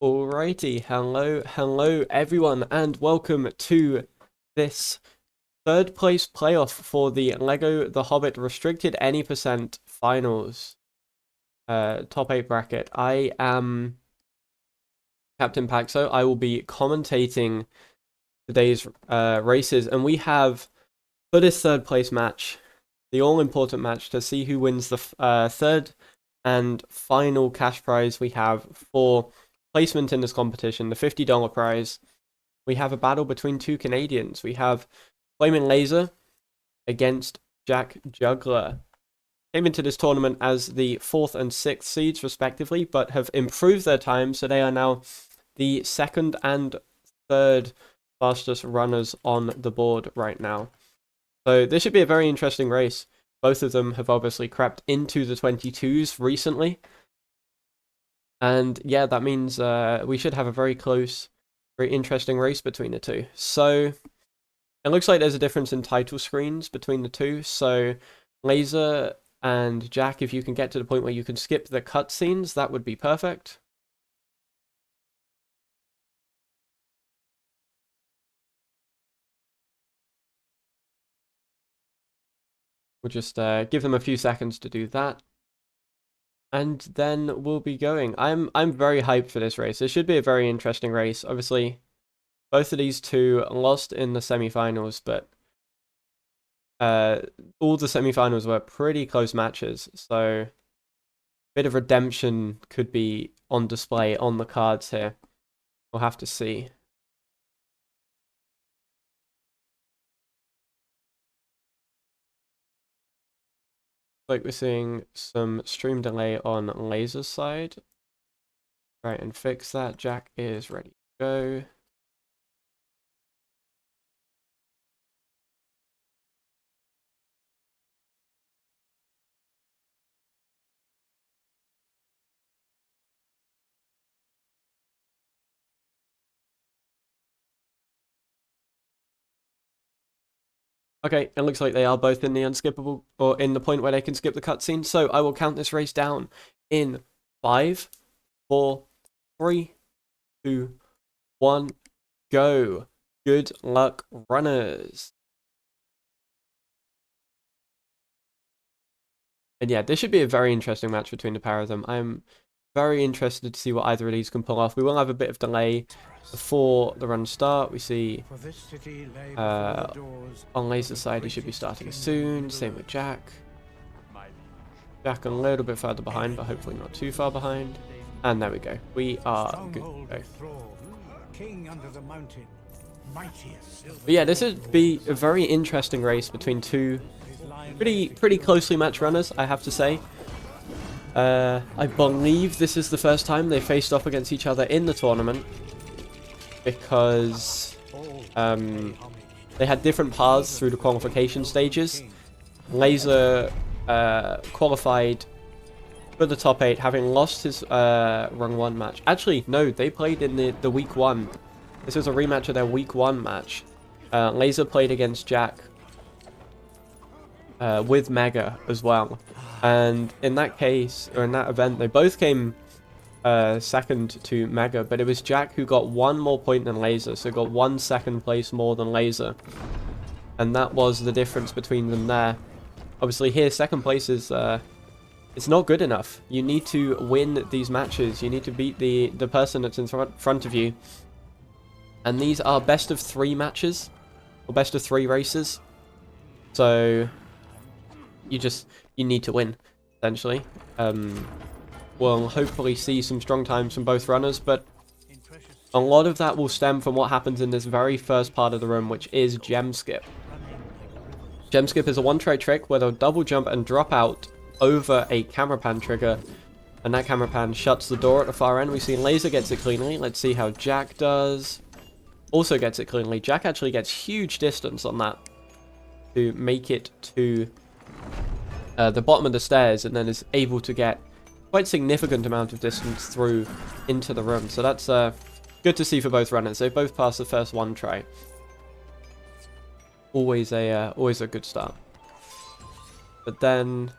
Alrighty, hello everyone, and welcome to this third place playoff for the LEGO The Hobbit Restricted Any Percent Finals top 8 bracket. I am Captain Paxo. I will be commentating today's races, and we have, for this third place match, the all-important match to see who wins the third and final cash prize we have for placement in this competition, the $50 prize. We have a battle between two Canadians. We have FlamingLazer against JackJuggler. Came into this tournament as the 4th and 6th seeds respectively, but have improved their time, so they are now the 2nd and 3rd fastest runners on the board right now. So this should be a very interesting race. Both of them have obviously crept into the 22s recently. And yeah, that means we should have a very close, very interesting race between the two. So it looks like there's a difference in title screens between the two. So Laser and Jack, if you can get to the point where you can skip the cutscenes, that would be perfect. We'll just give them a few seconds to do that. And then we'll be going. I'm very hyped for this race. It should be a very interesting race. Obviously, both of these two lost in the semi-finals, but all the semi-finals were pretty close matches. So a bit of redemption could be on display on the cards here. We'll have to see. Like we're seeing some stream delay on Laser's side. Right, and fix that. Jack is ready to go. Okay, it looks like they are both in the unskippable, or in the point where they can skip the cutscene. So I will count this race down in 5, 4, 3, 2, 1, go. Good luck, runners. And yeah, this should be a very interesting match between the pair of them. I'm very interested to see what either of these can pull off. We will have a bit of delay before the run start. We see on Laser's side he should be starting soon. Same with Jack. Jack a little bit further behind, but hopefully not too far behind. And there we go. We are good to go. But yeah, this would be a very interesting race between two pretty closely matched runners, I have to say. I believe this is the first time they faced off against each other in the tournament, because they had different paths through the qualification stages. Laser qualified for the top 8, having lost his run 1 match. Actually, no, they played in the week 1. This was a rematch of their week 1 match. Laser played against Jack with Mega as well. And in that case, or in that event, they both came second to Mega, but it was Jack who got 1 more point than Laser, so got 1 second place more than Laser. And that was the difference between them there. Obviously here, second place is it's not good enough. You need to win these matches. You need to beat the person that's in front of you. And these are best of 3 matches, or best of 3 races. So you need to win, essentially. We'll hopefully see some strong times from both runners, but a lot of that will stem from what happens in this very first part of the room, which is Gem Skip. Gem Skip is a one-try trick where they'll double jump and drop out over a camera pan trigger, and that camera pan shuts the door at the far end. We see Laser gets it cleanly. Let's see how Jack does. Also gets it cleanly. Jack actually gets huge distance on that to make it to the bottom of the stairs, and then is able to get quite significant amount of distance through into the room. So that's good to see for both runners. They both passed the first one try. Always a good start. But then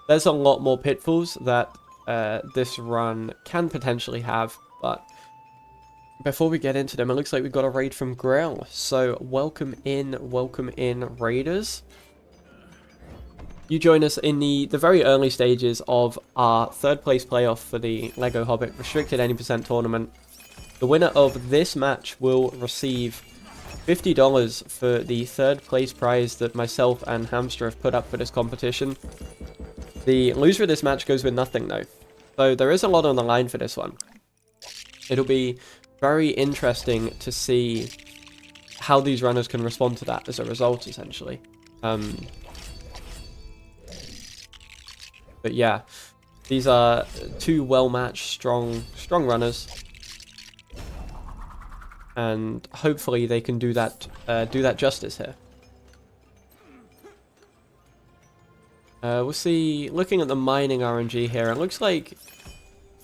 there's a lot more pitfalls that this run can potentially have, but before we get into them, it looks like we've got a raid from Grail. So welcome in, raiders. You join us in the very early stages of our third place playoff for the LEGO Hobbit Restricted Any Percent Tournament. The winner of this match will receive $50 for the third place prize that myself and Hamster have put up for this competition. The loser of this match goes with nothing though. So there is a lot on the line for this one. It'll be very interesting to see how these runners can respond to that as a result, essentially. But yeah, these are two well-matched, strong runners, and hopefully they can do that justice here. We'll see. Looking at the mining RNG here, it looks like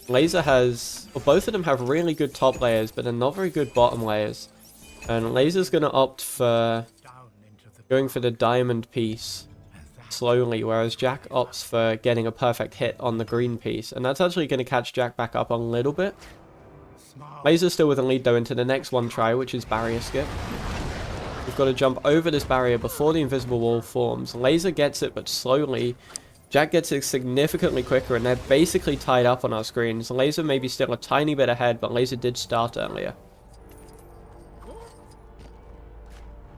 Lazer has, well, both of them have really good top layers, but they're not very good bottom layers. And Lazer's going to opt for going for the diamond piece slowly, whereas Jack opts for getting a perfect hit on the green piece. And that's actually going to catch Jack back up a little bit. Lazer's still with a lead though into the next one try, which is barrier skip. We've got to jump over this barrier before the invisible wall forms. Lazer gets it, but slowly. Jack gets it significantly quicker, and they're basically tied up on our screens. Lazer may be still a tiny bit ahead, but Lazer did start earlier.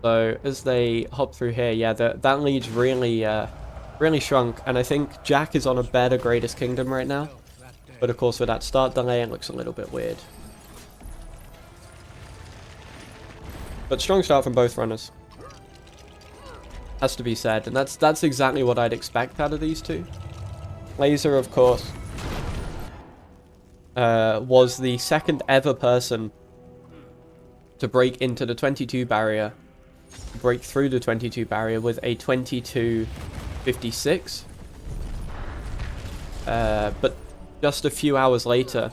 So as they hop through here, yeah, that lead's really shrunk, and I think Jack is on a better Greatest Kingdom right now. But of course, with that start delay, it looks a little bit weird. But strong start from both runners. Has to be said, and that's exactly what I'd expect out of these two. Lazer, of course, was the second ever person to break into the 22 barrier, break through the 22 barrier with a 22.56. But just a few hours later,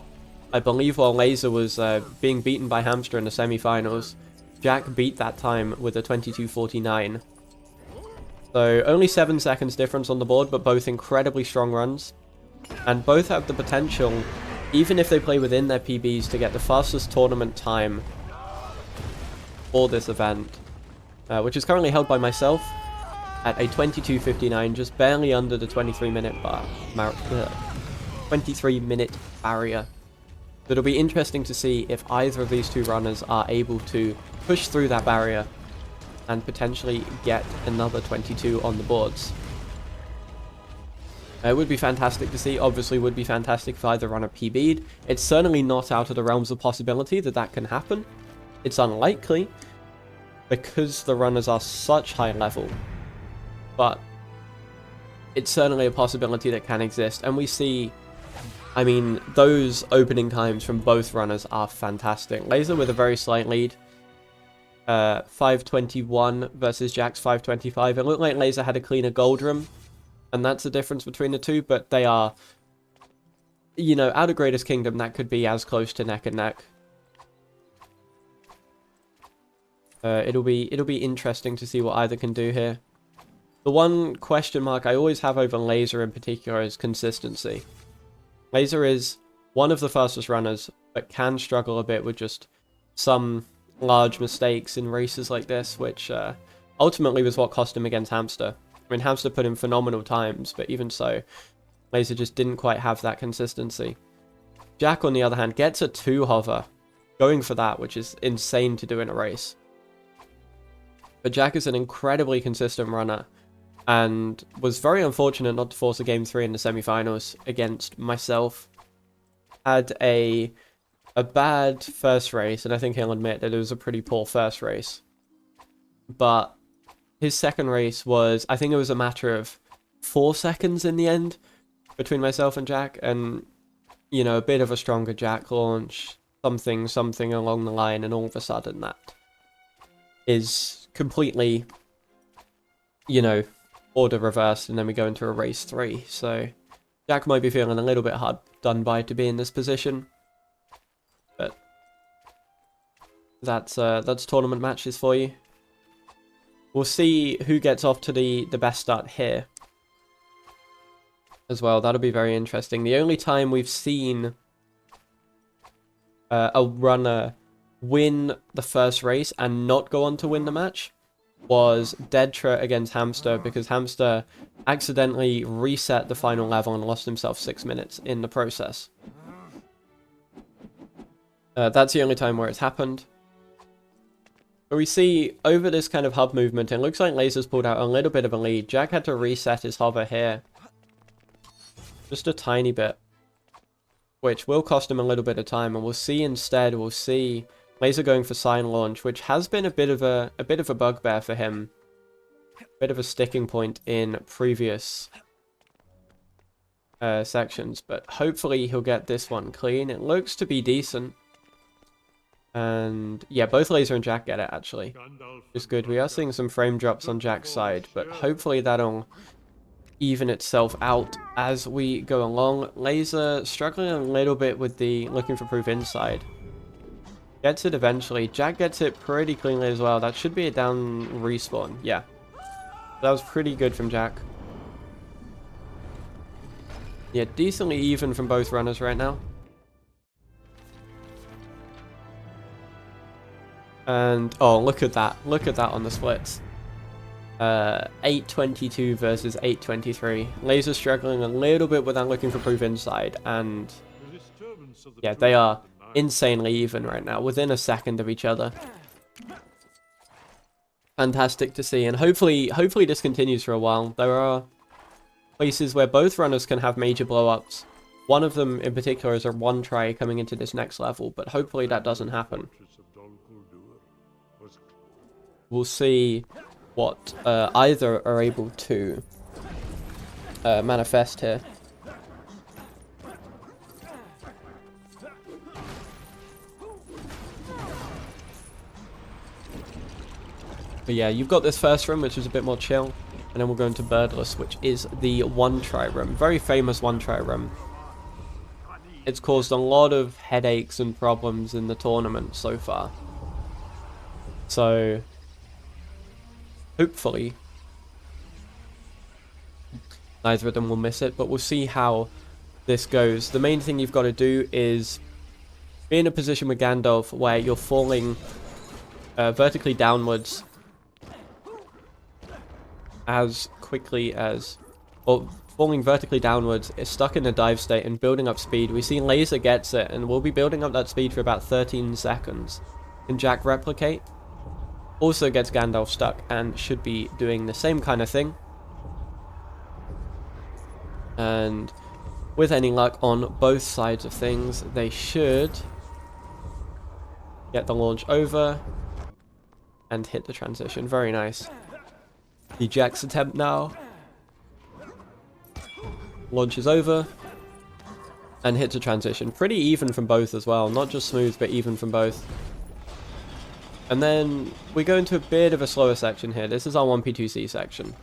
I believe while Lazer was being beaten by Hamster in the semi-finals, Jack beat that time with a 22.49. So only 7 seconds difference on the board, but both incredibly strong runs. And both have the potential, even if they play within their PBs, to get the fastest tournament time for this event. Which is currently held by myself at a 22.59, just barely under the 23-minute 23-minute barrier. So it'll be interesting to see if either of these two runners are able to push through that barrier and potentially get another 22 on the boards. It would be fantastic to see. Obviously would be fantastic if either runner PB'd. It's certainly not out of the realms of possibility that that can happen. It's unlikely because the runners are such high level, but it's certainly a possibility that can exist. And we see, I mean, those opening times from both runners are fantastic. Lazer with a very slight lead. 5:21 versus Jack's 5:25. It looked like Lazer had a cleaner gold room, and that's the difference between the two, but they are, you know, out of Greatest Kingdom, that could be as close to neck and neck. It'll be interesting to see what either can do here. The one question mark I always have over Lazer in particular is consistency. Lazer is one of the fastest runners, but can struggle a bit with just some large mistakes in races like this, which ultimately was what cost him against Hamster. I mean, Hamster put in phenomenal times, but even so, Lazer just didn't quite have that consistency. Jack, on the other hand, gets a 2 hover, going for that, which is insane to do in a race. But Jack is an incredibly consistent runner, and was very unfortunate not to force a Game 3 in the semi-finals against myself. Had a bad first race, and I think he'll admit that it was a pretty poor first race. But his second race was, I think it was a matter of 4 seconds in the end between myself and Jack, and, you know, a bit of a stronger Jack launch, something along the line, and all of a sudden that is completely, you know, order reversed, and then we go into a race 3. So Jack might be feeling a little bit hard done by to be in this position. But that's tournament matches for you. We'll see who gets off to the best start here as well. That'll be very interesting. The only time we've seen a runner win the first race and not go on to win the match was Deadtra against Hamster, because Hamster accidentally reset the final level and lost himself 6 minutes in the process. That's the only time where it's happened. But we see over this kind of hub movement, it looks like Lazer's pulled out a little bit of a lead. Jack had to reset his hover here. Just a tiny bit. Which will cost him a little bit of time, and we'll see instead, we'll see Lazer going for sign launch, which has been a bit of a bugbear for him. A bit of a sticking point in previous sections, but hopefully he'll get this one clean. It looks to be decent. And yeah, both Lazer and Jack get it actually. It's good. We are seeing some frame drops on Jack's side, but hopefully that'll even itself out as we go along. Lazer struggling a little bit with the looking for proof inside. Gets it eventually. Jack gets it pretty cleanly as well. That should be a down respawn. Yeah. That was pretty good from Jack. Yeah, decently even from both runners right now. And, oh, look at that. Look at that on the splits. 822 versus 823. Lazer struggling a little bit with that looking for proof inside. And, yeah, they are insanely even right now, within a second of each other. Fantastic to see, and hopefully this continues for a while. There are places where both runners can have major blow-ups. One of them in particular is a one try coming into this next level, but hopefully that doesn't happen. We'll see what either are able to manifest here. But yeah, you've got this first room, which is a bit more chill, and then we'll go into Birdless, which is the one-try room. Very famous one-try room. It's caused a lot of headaches and problems in the tournament so far. So, hopefully, neither of them will miss it, but we'll see how this goes. The main thing you've got to do is be in a position with Gandalf where you're falling vertically downwards as quickly as, or falling vertically downwards, is stuck in a dive state and building up speed. We see Lazer gets it, and we'll be building up that speed for about 13 seconds. Can Jack replicate? Also gets Gandalf stuck, and should be doing the same kind of thing. And with any luck on both sides of things, they should get the launch over and hit the transition. Very nice. The Jack's attempt now. Launches over and hits a transition. Pretty even from both as well. Not just smooth, but even from both. And then we go into a bit of a slower section here. This is our 1P2C section.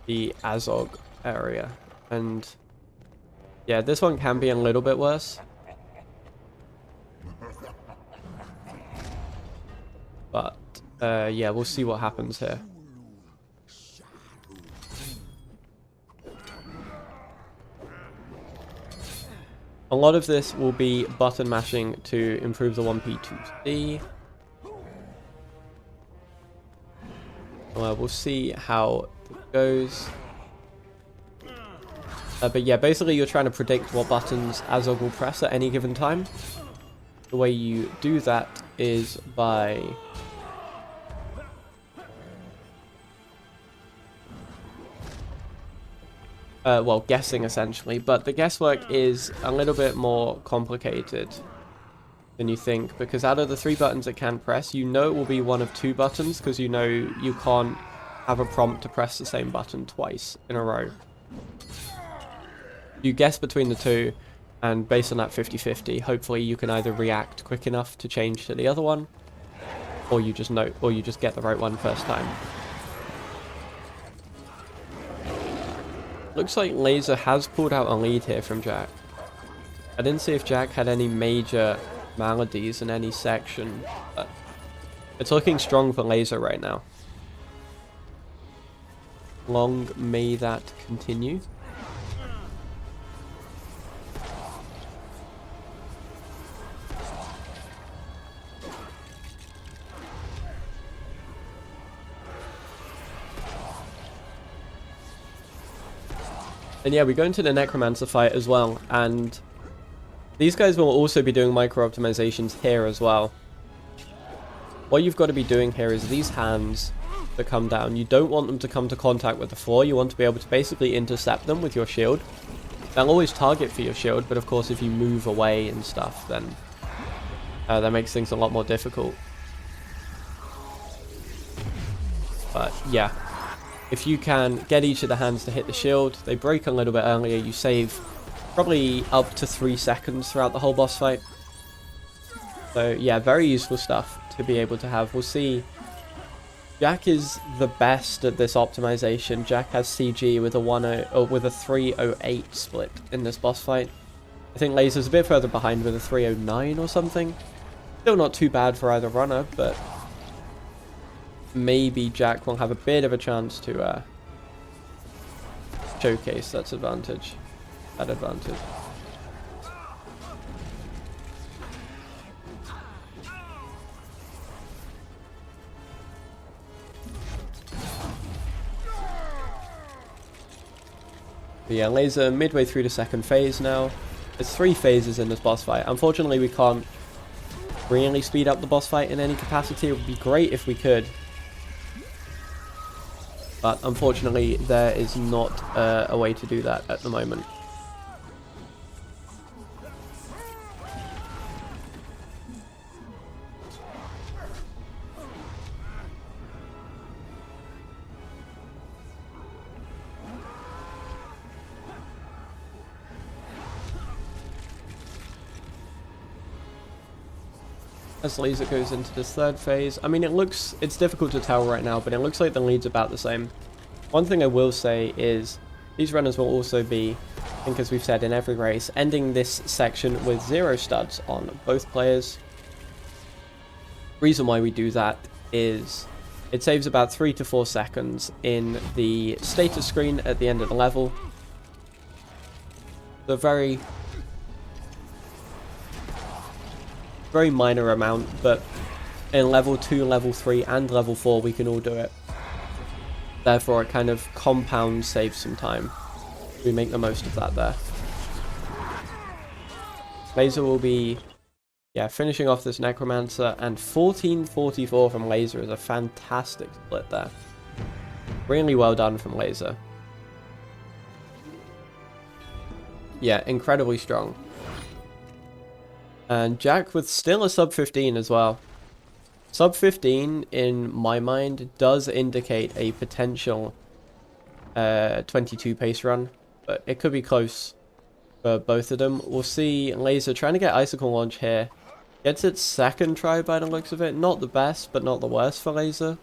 The Azog area. And yeah, this one can be a little bit worse. But yeah, we'll see what happens here. A lot of this will be button mashing to improve the 1P2C. We'll see how it goes. But yeah, basically you're trying to predict what buttons Azog will press at any given time. The way you do that is by well, guessing essentially, but the guesswork is a little bit more complicated than you think, because out of the 3 buttons it can press, you know it will be one of 2 buttons, because you know you can't have a prompt to press the same button twice in a row. You guess between the 2, and based on that 50-50, hopefully you can either react quick enough to change to the other one, or you just know, or you just get the right one first time. Looks like Lazer has pulled out a lead here from Jack. I didn't see if Jack had any major maladies in any section, but it's looking strong for Lazer right now. Long may that continue. And yeah, we go into the Necromancer fight as well, and these guys will also be doing micro optimizations here as well. What you've got to be doing here is these hands that come down, you don't want them to come to contact with the floor. You want to be able to basically intercept them with your shield. They'll always target for your shield, but of course if you move away and stuff, then that makes things a lot more difficult. But yeah, if you can get each of the hands to hit the shield, they break a little bit earlier, you save probably up to 3 seconds throughout the whole boss fight. So yeah, very useful stuff to be able to have. We'll see. Jack is the best at this optimization. Jack has CG with a 308 split in this boss fight. I think Lazer's a bit further behind with a 309 or something. Still not too bad for either runner, but maybe Jack will have a bit of a chance to showcase that advantage. But yeah, Lazer midway through the second phase now. There's 3 phases in this boss fight. Unfortunately, we can't really speed up the boss fight in any capacity. It would be great if we could. But unfortunately, there is not a way to do that at the moment. As Lazer goes into this third phase, I mean, it's difficult to tell right now, but it looks like the lead's about the same. One thing I will say is, these runners will also be, I think as we've said in every race, ending this section with 0 studs on both players. Reason why we do that is, it saves about 3 to 4 seconds in the status screen at the end of the level. The very minor amount, but in level 2, level 3 and level 4 we can all do it. Therefore it kind of compounds, saves some time. We make the most of that there. Lazer will be finishing off this Necromancer, and 1444 from Lazer is a fantastic split there. Really well done from Lazer. Yeah, incredibly strong. And Jack with still a sub 15 as well. Sub 15, in my mind, does indicate a potential 22 pace run, but it could be close for both of them. We'll see Lazer trying to get Icicle Launch here. Gets its second try by the looks of it. Not the best, but not the worst for Lazer.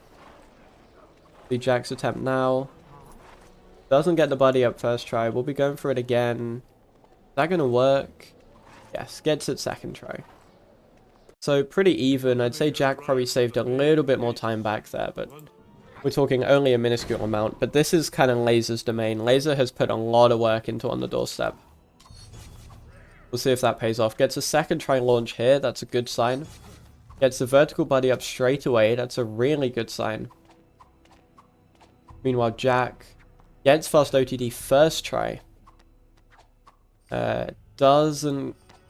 See Jack's attempt now. Doesn't get the buddy up first try. We'll be going for it again. Is that going to work? Yes, gets it second try. So pretty even. I'd say Jack probably saved a little bit more time back there, but we're talking only a minuscule amount. But this is kind of Lazer's domain. Lazer has put a lot of work into on the doorstep. We'll see if that pays off. Gets a second try launch here. That's a good sign. Gets the vertical buddy up straight away. That's a really good sign. Meanwhile, Jack gets fast OTD first try.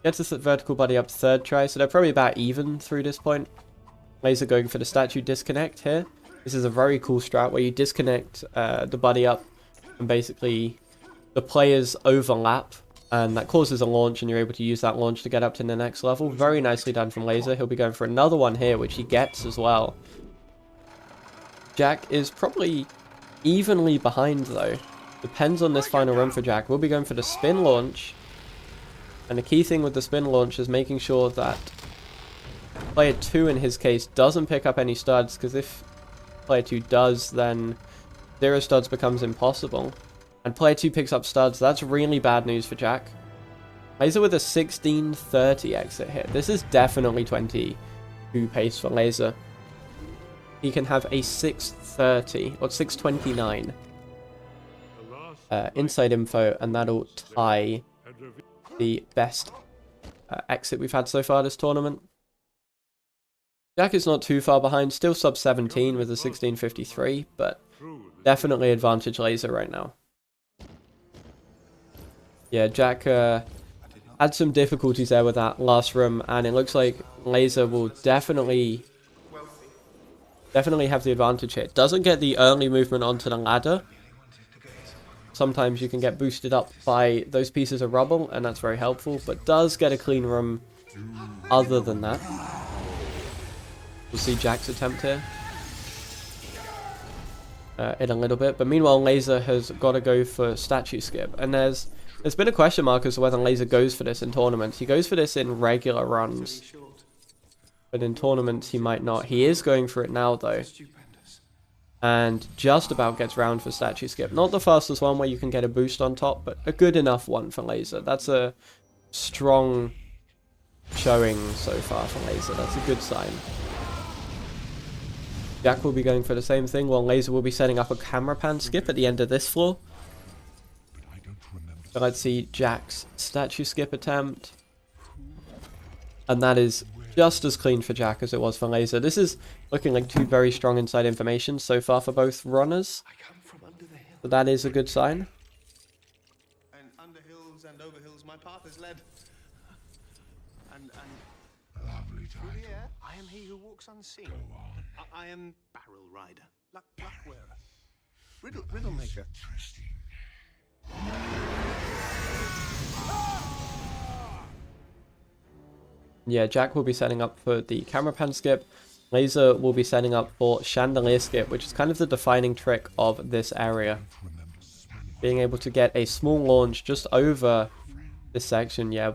Gets the vertical buddy up third try, so they're probably about even through this point. Lazer going for the statue disconnect here. This is a very cool strat where you disconnect the buddy up, and basically the players overlap, and that causes a launch, and you're able to use that launch to get up to the next level. Very nicely done from Lazer. He'll be going for another one here, which he gets as well. Jack is probably evenly behind though. Depends on this final run for Jack. We'll be going for the spin launch. And the key thing with the spin launch is making sure that player 2 in his case doesn't pick up any studs, because if player 2 does, then 0 studs becomes impossible. And player 2 picks up studs. That's really bad news for Jack. Lazer with a 1630 exit here. This is definitely 22 pace for Lazer. He can have a 630 or 629 inside info, and that'll tie the best exit we've had so far this tournament. Jack is not too far behind, still sub 17 with a 1653, but definitely advantage Lazer right now. Yeah, Jack had some difficulties there with that last room, and it looks like Laser will definitely have the advantage here. Doesn't get the early movement onto the ladder. Sometimes you can get boosted up by those pieces of rubble, and that's very helpful, but does get a clean room other than that. We'll see Jack's attempt here in a little bit, but meanwhile Laser has got to go for statue skip, and there's been a question mark as to whether Laser goes for this in tournaments. He goes for this in regular runs, but in tournaments he might not. He is going for it now though, and just about gets round for statue skip. Not the fastest one where you can get a boost on top, but a good enough one for Laser. That's a strong showing so far for Laser. That's a good sign. Jack will be going for the same thing, while Laser will be setting up a camera pan skip at the end of this floor. So let's see Jack's statue skip attempt. And that is just as clean for Jack as it was for Laser. This is looking like two very strong inside information so far for both runners. So that is a good sign. And under hills and over hills my path is led. And Lovely title. I am he who walks unseen. I am barrel rider. Luck wearer. Riddle maker. Interesting. Yeah, Jack will be setting up for the camera pan skip. Laser will be setting up for chandelier skip, which is kind of the defining trick of this area. Being able to get a small launch just over this section, yeah.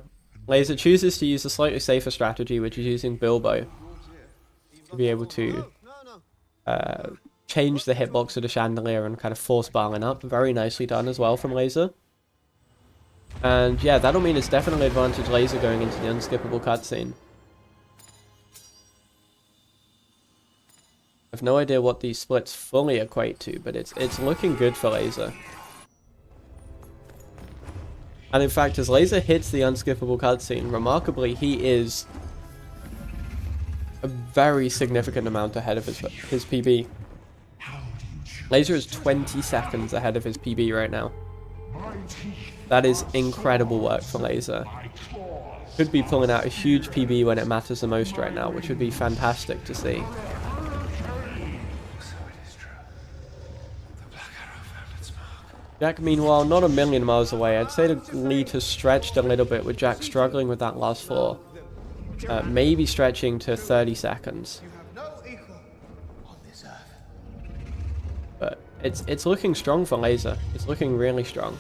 Laser chooses to use a slightly safer strategy, which is using Bilbo to be able to change the hitbox of the chandelier and kind of force barreling up. Very nicely done as well from Laser. And yeah, that'll mean it's definitely advantage Laser going into the unskippable cutscene. I have no idea what these splits fully equate to, but it's looking good for Laser. And in fact, as Laser hits the unskippable cutscene, remarkably, he is a very significant amount ahead of his PB. Laser is 20 seconds ahead of his PB right now. That is incredible work for Laser. Could be pulling out a huge PB when it matters the most right now, which would be fantastic to see. Jack, meanwhile, not a million miles away. I'd say the lead has stretched a little bit with Jack struggling with that last floor. Maybe stretching to 30 seconds. But it's looking strong for Laser. It's looking really strong.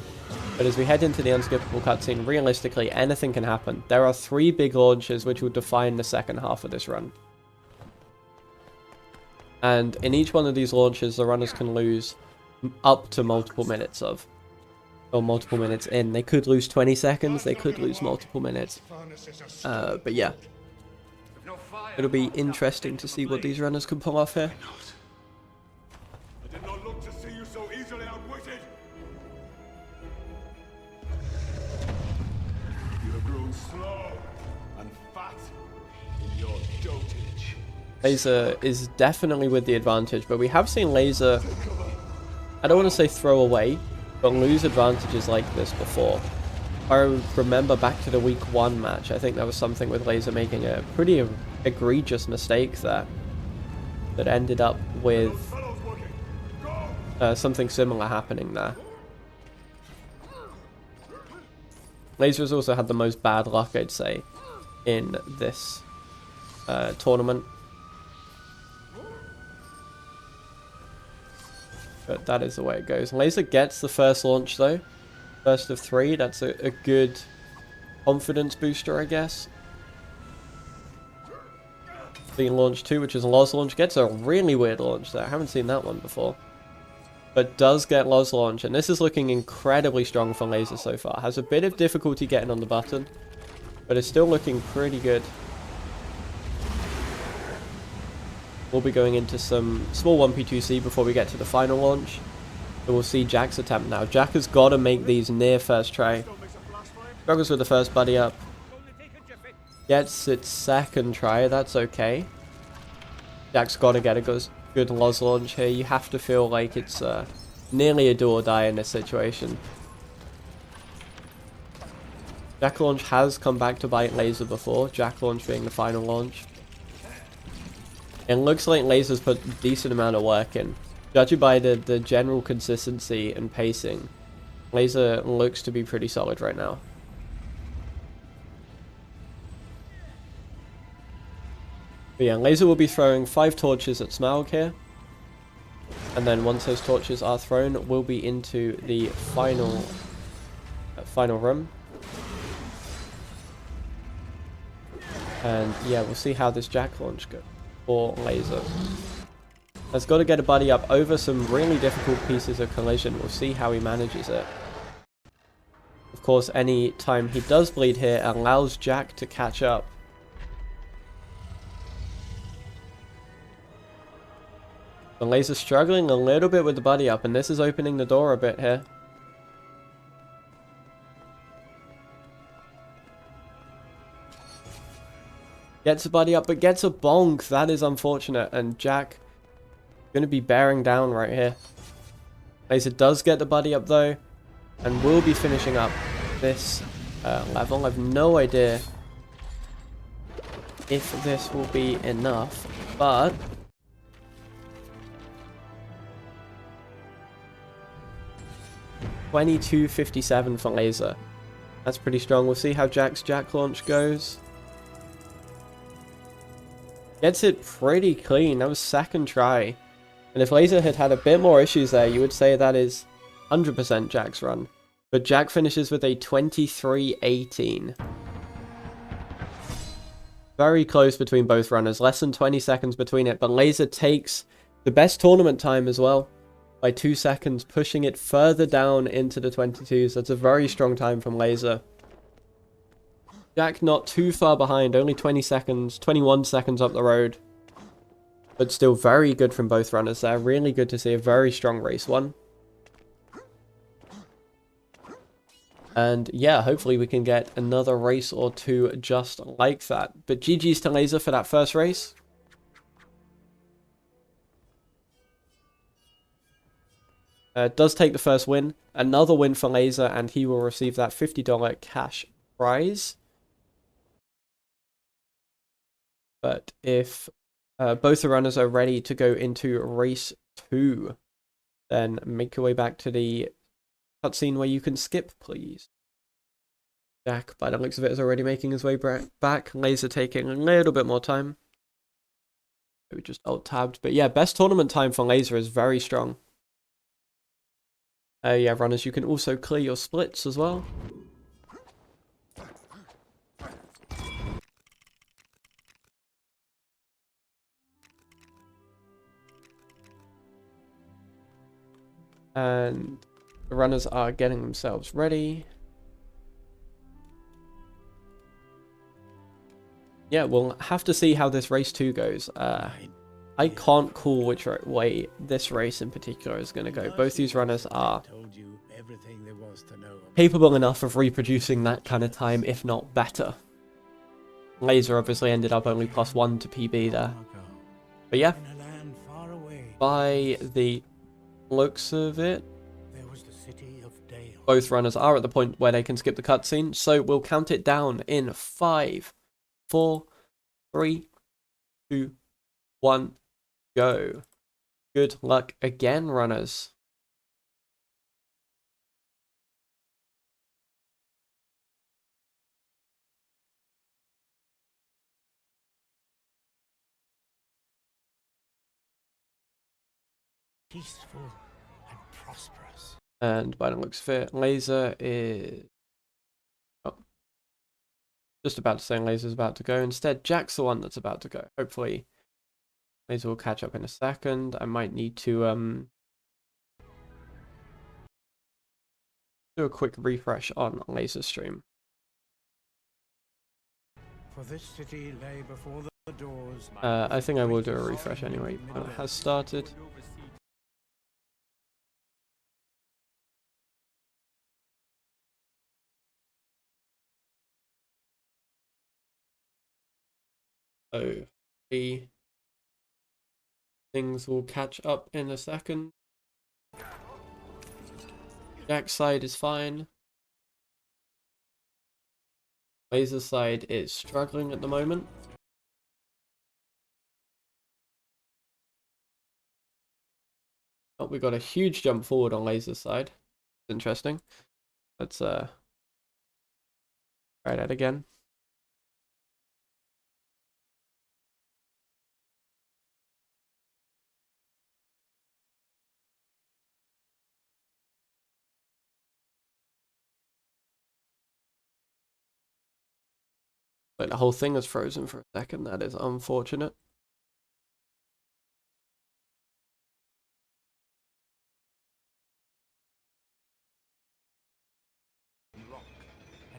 But as we head into the unskippable cutscene, realistically, anything can happen. There are 3 big launches which will define the second half of this run. And in each one of these launches, the runners can lose up to multiple minutes of. Or multiple minutes in. They could lose 20 seconds, they could lose multiple minutes. But yeah. It'll be interesting to see what these runners can pull off here. I did not look to see you so easily outwitted. You have grown slow and fat in your dotage. Laser is definitely with the advantage, but we have seen Laser, I don't want to say throw away, but lose advantages like this before. I remember back to the week 1 match, I think there was something with Laser making a pretty egregious mistake there that ended up with something similar happening there. Laser has also had the most bad luck, I'd say, in this tournament. But that is the way it goes. Laser gets the first launch though. First of 3. That's a good confidence booster, I guess. Being launch 2, which is Loz launch, gets a really weird launch there. I haven't seen that one before. But does get Loz launch, and this is looking incredibly strong for Laser so far. Has a bit of difficulty getting on the button, but it's still looking pretty good. We'll be going into some small 1p2c before we get to the final launch. So we'll see Jack's attempt now. Jack has got to make these near first try. Struggles with the first buddy up. Gets its second try, that's okay. Jack's got to get a good Loz launch here. You have to feel like it's nearly a do or die in this situation. Jack launch has come back to bite Laser before, Jack launch being the final launch. It looks like Laser's put a decent amount of work in. Judging by the general consistency and pacing, Laser looks to be pretty solid right now. But yeah, Laser will be throwing 5 torches at Smaug here. And then once those torches are thrown, we'll be into the final room. And yeah, we'll see how this Jack launch goes for Laser. Has got to get a buddy up over some really difficult pieces of collision. We'll see how he manages it. Of course, any time he does bleed here allows Jack to catch up. The Laser struggling a little bit with the buddy up, and this is opening the door a bit here. Gets a buddy up, but gets a bonk. That is unfortunate, and Jack going to be bearing down right here. Laser does get the buddy up though, and will be finishing up this level. I have no idea if this will be enough, but 22:57 for Laser. That's pretty strong. We'll see how Jack's Jack launch goes. Gets it pretty clean. That was second try. And if Laser had had a bit more issues there, you would say that is 100% Jack's run. But Jack finishes with a 23:18. Very close between both runners. Less than 20 seconds between it. But Laser takes the best tournament time as well by 2 seconds, pushing it further down into the 22s. That's a very strong time from Laser. Jack not too far behind, only 20 seconds, 21 seconds up the road. But still very good from both runners there. Really good to see a very strong race one. And yeah, hopefully we can get another race or two just like that. But GG's to Laser for that first race. Does take the first win. Another win for Laser, and he will receive that $50 cash prize. But if both the runners are ready to go into race 2, then make your way back to the cutscene where you can skip, please. Jack, by the looks of it, is already making his way back. Laser taking a little bit more time. We just alt-tabbed. But yeah, best tournament time for Laser is very strong. Yeah, runners, you can also clear your splits as well. And the runners are getting themselves ready. Yeah, we'll have to see how this race 2 goes. I can't call which way this race in particular is going to go. Both these runners are capable enough of reproducing that kind of time, if not better. Laser obviously ended up only +1 to PB there. But yeah, by the looks of it, both runners are at the point where they can skip the cutscene, so we'll count it down in 5, 4, 3, 2, 1, go. Good luck again, runners. Peaceful and prosperous. And by the looks of it, Laser is... Oh. Just about to say Laser's about to go. Instead, Jack's the one that's about to go. Hopefully, Laser will catch up in a second. I might need to do a quick refresh on Laser's stream. For this city lay before the doors. I think I will do a refresh anyway. It has started. So, things will catch up in a second. Jack's side is fine. Laser side is struggling at the moment. Oh, we got a huge jump forward on laser side. Interesting. Let's try that again. Like the whole thing is frozen for a second. That is unfortunate.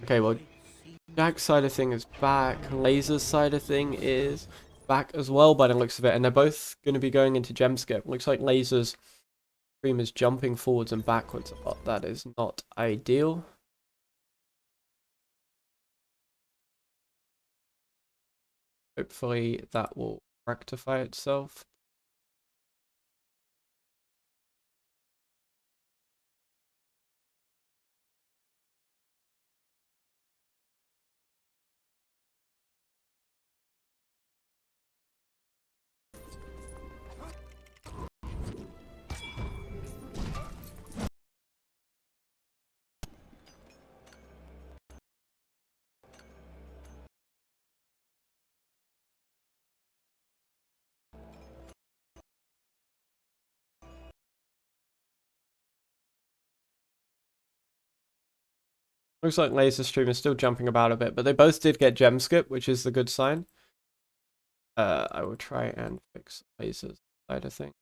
Okay, well, Jack's side of thing is back. Laser's side of thing is back as well by the looks of it. And they're both going to be going into gem skip. Looks like Laser's stream is jumping forwards and backwards a lot. That is not ideal. Hopefully that will rectify itself. Looks like Laser stream is still jumping about a bit, but they both did get gem skip, which is the good sign. I will try and fix Laser's side of things.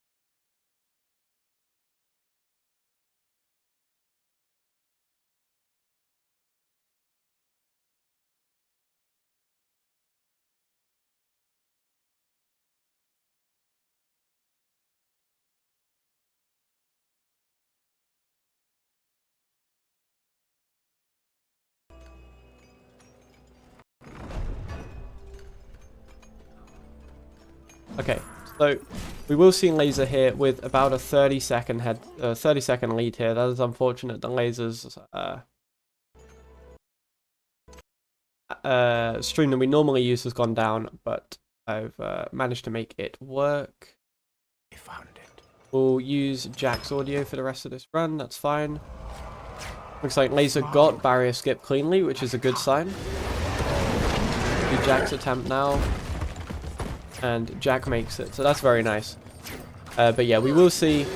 Okay, so we will see Laser here with about a 30-second lead here. That is unfortunate. The Laser's stream that we normally use has gone down, but I've managed to make it work. I found it. We'll use Jack's audio for the rest of this run. That's fine. Looks like Laser got barrier skip cleanly, which is a good sign. Do Jack's attempt now. And Jack makes it, so that's very nice. But yeah, we will see.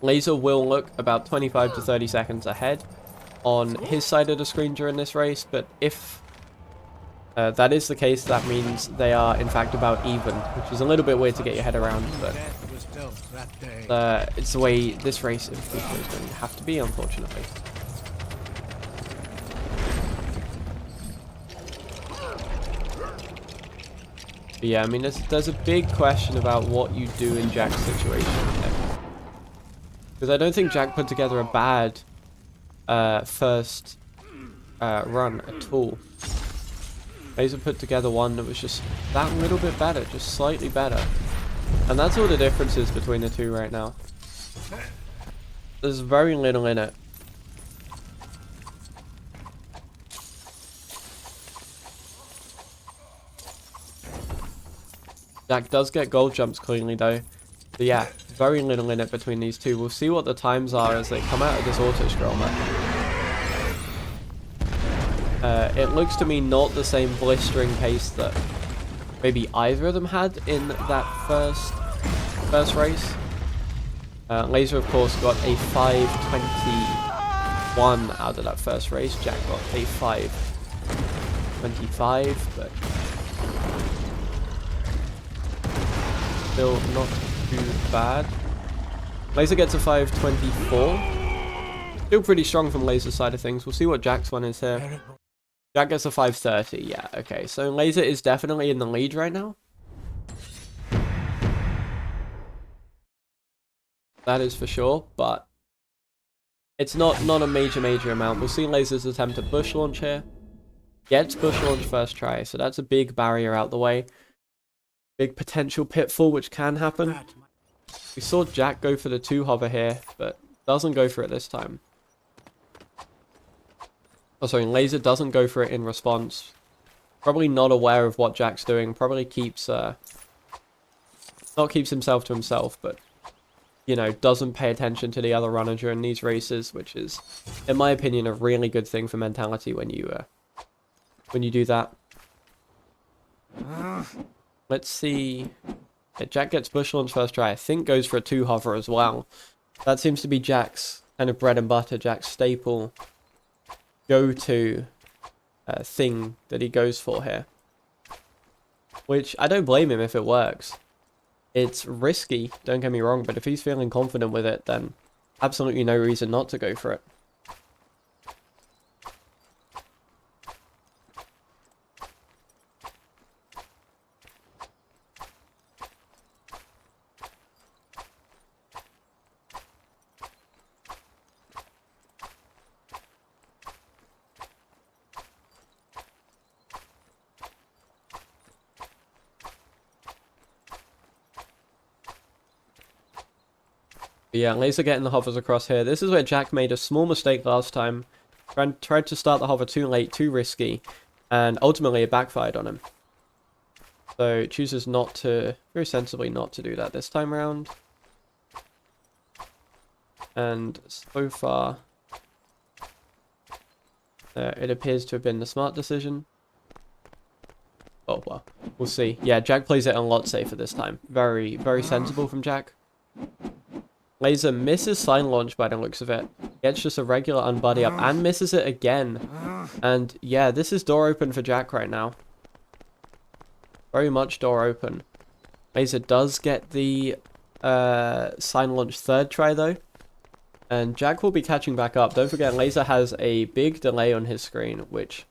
Laser will look about 25 to 30 seconds ahead on his side of the screen during this race, but if that is the case, that means they are in fact about even, which is a little bit weird to get your head around, but it's the way this race in FIFA is going to have to be, unfortunately. But yeah, I mean, there's a big question about what you do in Jack's situation. Because I don't think Jack put together a bad first run at all. Laser put together one that was just that little bit better, just slightly better. And that's all the difference is between the two right now. There's very little in it. Jack does get gold jumps cleanly though. But yeah, very little in it between these two. We'll see what the times are as they come out of this auto-scroller. It looks to me not the same blistering pace that maybe either of them had in that first race. Laser, of course, got a 5:21 out of that first race. Jack got a 5:25, but still not too bad. Laser gets a 5:24. Still pretty strong from Laser's side of things. We'll see what Jack's one is here. Jack gets a 5:30. Yeah, okay. So Laser is definitely in the lead right now. That is for sure, but it's not a major amount. We'll see Laser's attempt at bush launch here. Gets bush launch first try, so that's a big barrier out the way. Big potential pitfall which can happen. We saw Jack go for the 2 hover here, but doesn't go for it this time. Oh, sorry, Laser doesn't go for it in response. Probably not aware of what Jack's doing. Probably keeps, not keeps himself to himself, but, you know, doesn't pay attention to the other runner during these races, which is, in my opinion, a really good thing for mentality when you do that. Let's see. Yeah, Jack gets bush launch first try. I think goes for a 2 hover as well. That seems to be Jack's kind of bread and butter, Jack's staple go-to thing that he goes for here. Which, I don't blame him if it works. It's risky, don't get me wrong, but if he's feeling confident with it, then absolutely no reason not to go for it. But yeah, Laser getting the hovers across here. This is where Jack made a small mistake last time. Tried to start the hover too late, too risky, and ultimately it backfired on him. So chooses not to, very sensibly not to do that this time around. And so far, it appears to have been the smart decision. Oh, well, we'll see. Yeah, Jack plays it a lot safer this time. Very, very sensible from Jack. Laser misses sign launch by the looks of it. Gets just a regular unbuddy up and misses it again. And yeah, this is door open for Jack right now. Very much door open. Laser does get the sign launch third try though. And Jack will be catching back up. Don't forget, Laser has a big delay on his screen, which,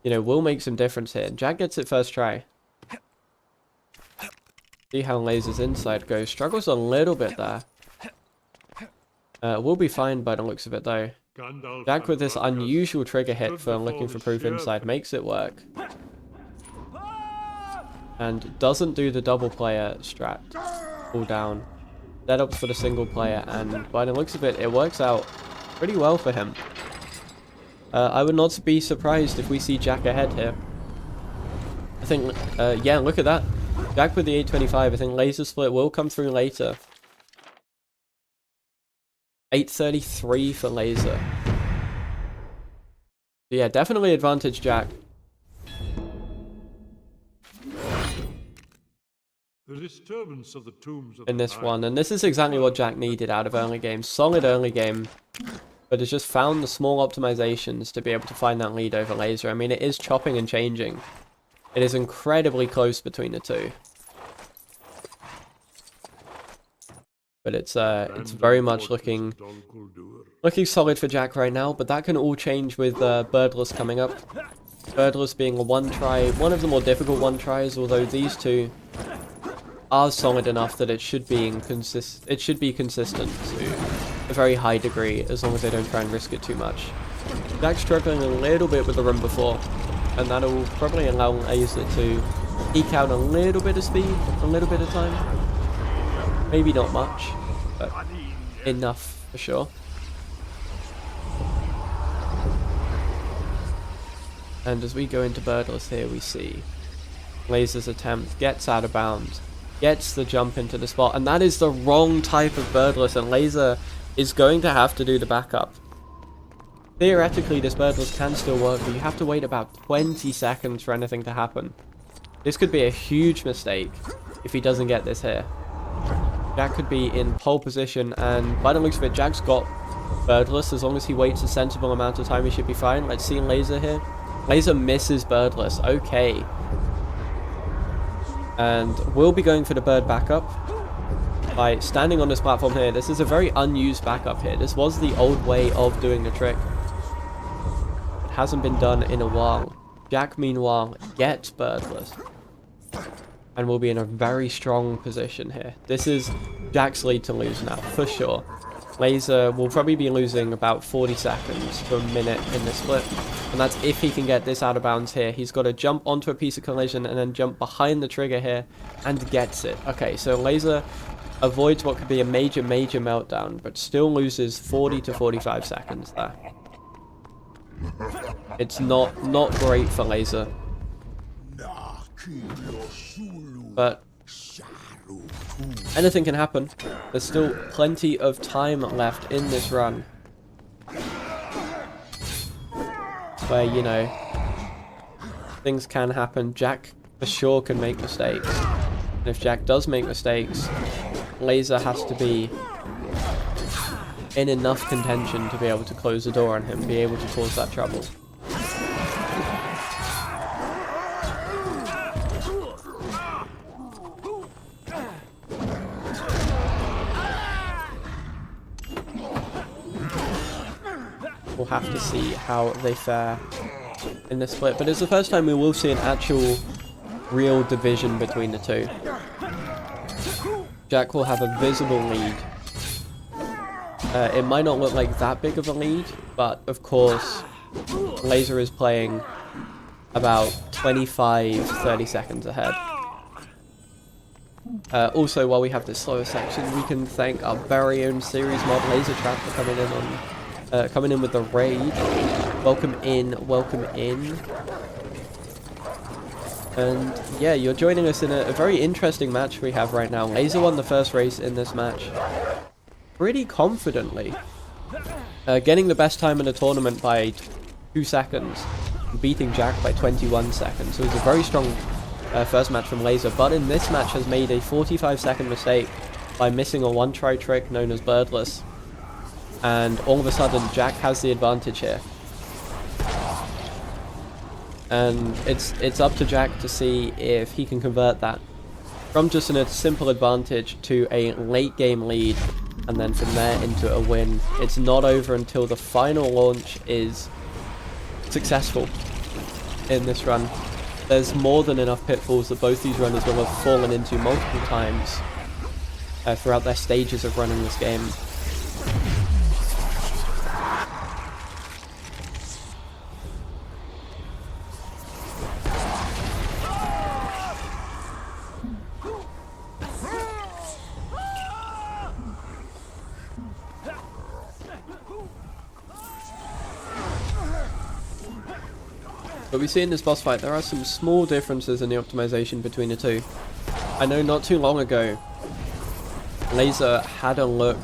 you know, will make some difference here. Jack gets it first try. See how Laser's inside goes. Struggles a little bit there. Will be fine by the looks of it though. Jack with this unusual trigger hit for looking for proof inside makes it work. And doesn't do the double player strat. Pull down. Dead ups for the single player, and by the looks of it, it works out pretty well for him. I would not be surprised if we see Jack ahead here. I think, yeah, look at that. Jack with the 825. I think Laser split will come through later. 833 for Laser. Yeah, definitely advantage Jack. The disturbance of the tombs of In this one, and this is exactly what Jack needed out of early game. Solid early game, but has just found the small optimizations to be able to find that lead over Laser. I mean, it is chopping and changing. It is incredibly close between the two. But it's very much looking solid for Jack right now, but that can all change with Birdless coming up. Birdless being a one try, one of the more difficult one tries, although these two are solid enough that it should be consistent to a very high degree, as long as they don't try and risk it too much. Jack's struggling a little bit with the run before, and that'll probably allow Laser to eke out a little bit of speed, a little bit of time. Maybe not much, but enough for sure. And as we go into Birdless here, we see Laser's attempt gets out of bounds, gets the jump into the spot, and that is the wrong type of Birdless, and Laser is going to have to do the backup. Theoretically, this Birdless can still work, but you have to wait about 20 seconds for anything to happen. This could be a huge mistake if he doesn't get this here. Jack could be in pole position, and by the looks of it, Jack's got Birdless. As long as he waits a sensible amount of time, he should be fine. Let's see Laser here. Laser misses Birdless. Okay. And we'll be going for the bird backup by standing on this platform here. This is a very unused backup here. This was the old way of doing the trick. It hasn't been done in a while. Jack, meanwhile, gets Birdless. And we'll be in a very strong position here. This is Jack's lead to lose now, for sure. Laser will probably be losing about 40 seconds to a minute in this split. And that's if he can get this out of bounds here. He's got to jump onto a piece of collision and then jump behind the trigger here and gets it. Okay, so Laser avoids what could be a major meltdown, but still loses 40 to 45 seconds there. It's not great for Laser. But anything can happen. There's still plenty of time left in this run. Where, you know, things can happen. Jack for sure can make mistakes. And if Jack does make mistakes, Laser has to be in enough contention to be able to close the door on him, be able to cause that trouble. We'll have to see how they fare in this split, but it's the first time we will see an actual real division between the two. Jack will have a visible lead. It might not look like that big of a lead, but of course Laser is playing about 25-30 seconds ahead. Also, while we have this slower section, we can thank our very own series mod Laser Trap for coming in with the raid. Welcome in, welcome in. And yeah, you're joining us in a very interesting match we have right now. Laser won the first race in this match pretty confidently, getting the best time in the tournament by 2 seconds, beating Jack by 21 seconds. So it was a very strong first match from Laser, but in this match has made a 45-second mistake by missing a one-try trick known as birdless. And all of a sudden, Jack has the advantage here. And it's up to Jack to see if he can convert that from just a simple advantage to a late game lead, and then from there into a win. It's not over until the final launch is successful in this run. There's more than enough pitfalls that both these runners will have fallen into multiple times throughout their stages of running this game. But we see in this boss fight there are some small differences in the optimization between the two. I know not too long ago, Laser had a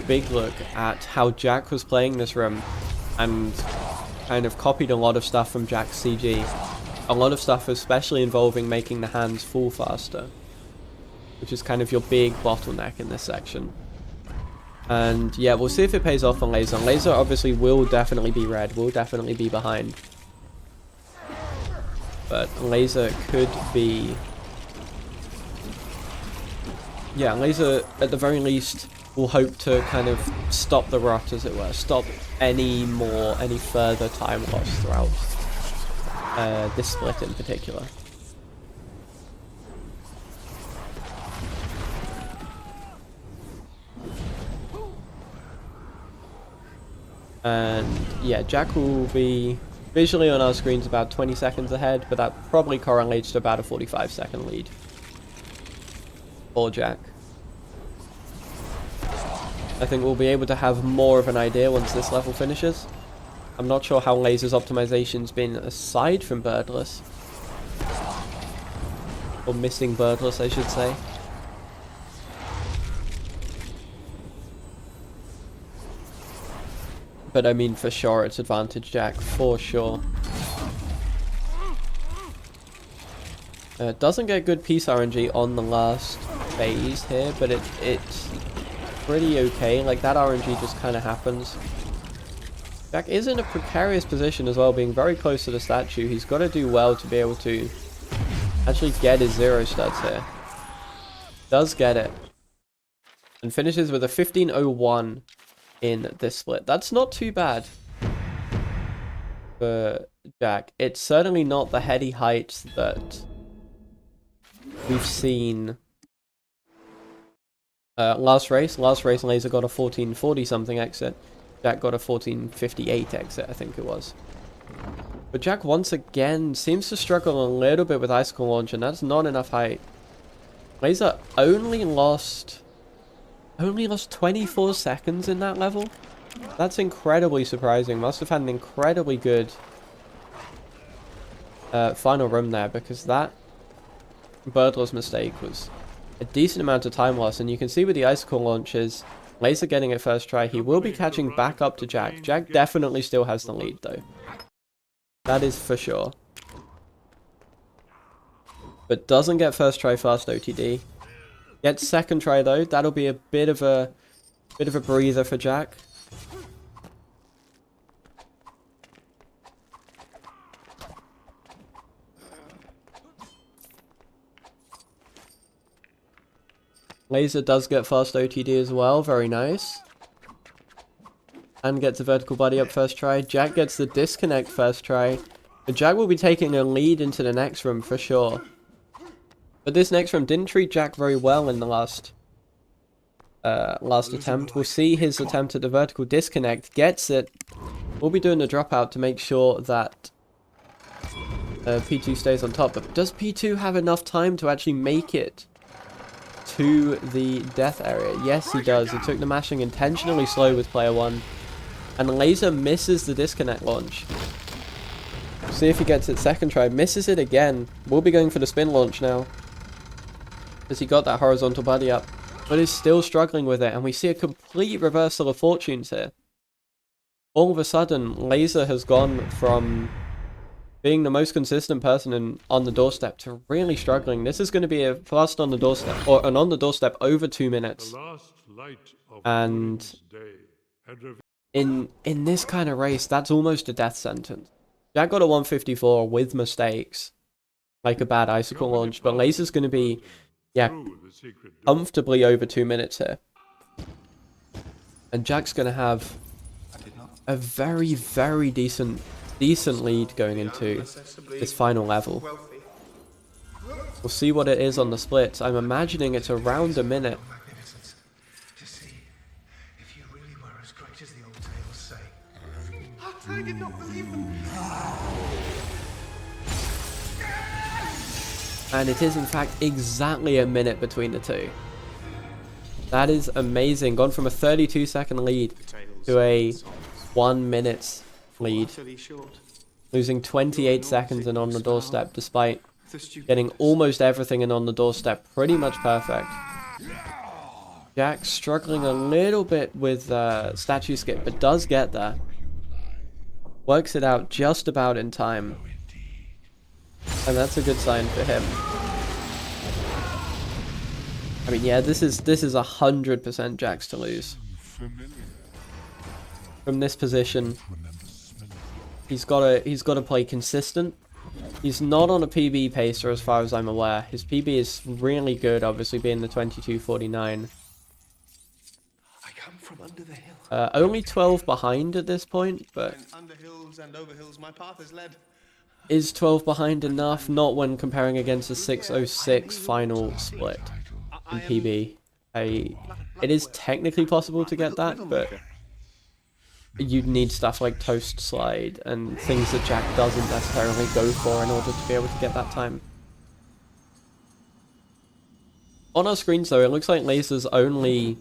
big look at how Jack was playing this room and kind of copied a lot of stuff from Jack's CG. A lot of stuff especially involving making the hands fall faster, which is kind of your big bottleneck in this section. And yeah, we'll see if it pays off on Laser. Laser obviously will definitely be red, will definitely be behind. But Laser could be... yeah, Laser at the very least will hope to kind of stop the rot, as it were. Stop any further time loss throughout this split in particular. And yeah, Jack will be visually on our screens about 20 seconds ahead, but that probably correlates to about a 45-second lead for Jack. I think we'll be able to have more of an idea once this level finishes. I'm not sure how Laser's optimization's been aside from birdless. Or missing birdless, I should say. But I mean, for sure, it's advantage Jack, for sure. Doesn't get good piece RNG on the last phase here, but it's pretty okay. Like, that RNG just kind of happens. Jack is in a precarious position as well, being very close to the statue. He's got to do well to be able to actually get his 0 studs here. Does get it. And finishes with a 15:01 in this split. That's not too bad for Jack. It's certainly not the heady heights that we've seen last race. Laser got a 1440 something exit. Jack got a 1458 exit, I think it was. But Jack once again seems to struggle a little bit with icicle launch, and that's not enough height. Laser only lost 24 seconds in that level. That's incredibly surprising. Must have had an incredibly good final run there, because that birdless mistake was a decent amount of time loss. And you can see with the icicle launches, Lazer getting it first try, he will be catching back up to Jack. Jack definitely still has the lead though. That is for sure. But doesn't get first try fast OTD. Gets second try though. That'll be a bit of a breather for Jack. Lazer does get fast OTD as well, very nice. And gets a vertical body up first try. Jack gets the disconnect first try. But Jack will be taking a lead into the next room for sure. But this next room didn't treat Jack very well in the last attempt. We'll see his attempt at the vertical disconnect. Gets it. We'll be doing the dropout to make sure that P2 stays on top. But does P2 have enough time to actually make it to the death area? Yes, he does. He took the mashing intentionally slow with player 1. And Lazer misses the disconnect launch. See if he gets it second try. Misses it again. We'll be going for the spin launch now, because he got that horizontal body up, but is still struggling with it. And we see a complete reversal of fortunes here. All of a sudden, Lazer has gone from being the most consistent person on the doorstep to really struggling. This is going to be a fast on the doorstep, or an on the doorstep over 2 minutes. And in this kind of race, that's almost a death sentence. Jack got a 154 with mistakes, like a bad icicle launch, but Lazer's going to be, yeah, comfortably over 2 minutes here. And Jack's going to have a very, very decent lead going into this final level. We'll see what it is on the splits. I'm imagining it's around a minute. I did not believe them. And it is in fact exactly a minute between the two. That is amazing. Gone from a 32-second lead to a 1 minute lead. Losing 28 seconds and on the doorstep, despite getting almost everything in on the doorstep pretty much perfect. Jack struggling a little bit with statue skip, but does get there. Works it out just about in time. And that's a good sign for him. I mean, yeah, this is 100% Jack's to lose. From this position, he's got to play consistent. He's not on a PB pacer as far as I'm aware. His PB is really good, obviously being the 22:49. I come from under the hill. Only 12 behind at this point, but And under hills and over hills my path is led. is 12 behind enough? Not when comparing against a 6:06 final split in PB. It is technically possible to get that, but you'd need stuff like toast slide and things that Jack doesn't necessarily go for in order to be able to get that time. On our screens though, it looks like Lazer's only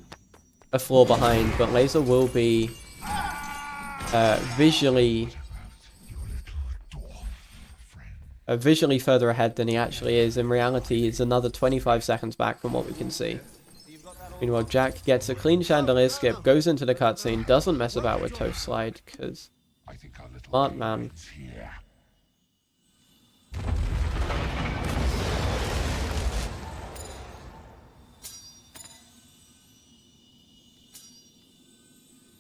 a floor behind, but Lazer will be visually further ahead than he actually is. In reality, he's another 25 seconds back from what we can see. Meanwhile, Jack gets a clean chandelier skip, goes into the cutscene, doesn't mess about with toast slide, because smart man.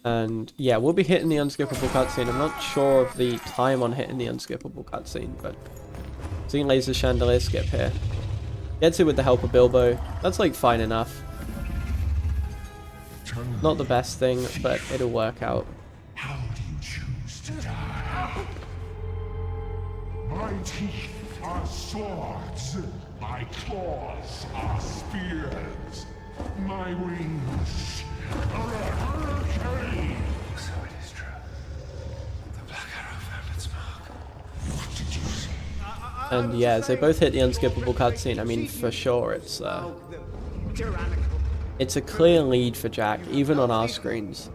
And yeah, we'll be hitting the unskippable cutscene. I'm not sure of the time on hitting the unskippable cutscene, but seeing Lazer chandelier skip here. Gets it with the help of Bilbo. That's like fine enough. Not the best thing, but it'll work out. How do you choose to die? My teeth are swords. My claws are spears. My wings are a hurricane. So it is true. The Black Arrow found its mark. What did you see? And yeah, as they both hit the unskippable cutscene, I mean, for sure, it's a clear lead for Jack, even on our screens.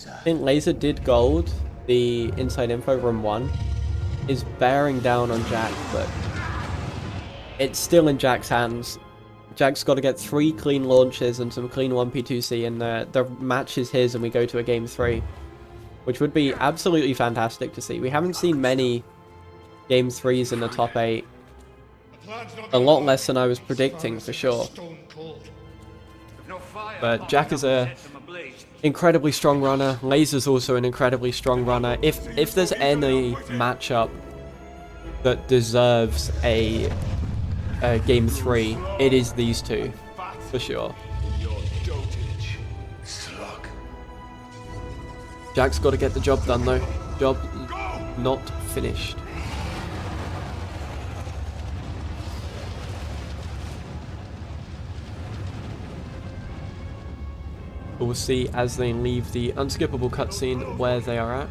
I think Laser did gold. The inside info room 1 is bearing down on Jack, but it's still in Jack's hands. Jack's got to get 3 clean launches and some clean 1P2C, and the match is his, and we go to a game 3, which would be absolutely fantastic to see. We haven't seen many game 3s in the top 8. A lot less than I was predicting, for sure. But Jack is a incredibly strong runner. Laser's also an incredibly strong runner. If there's any matchup that deserves a game 3, it is these two, for sure. Jack's got to get the job done though. Job not finished. We'll see as they leave the unskippable cutscene where they are at.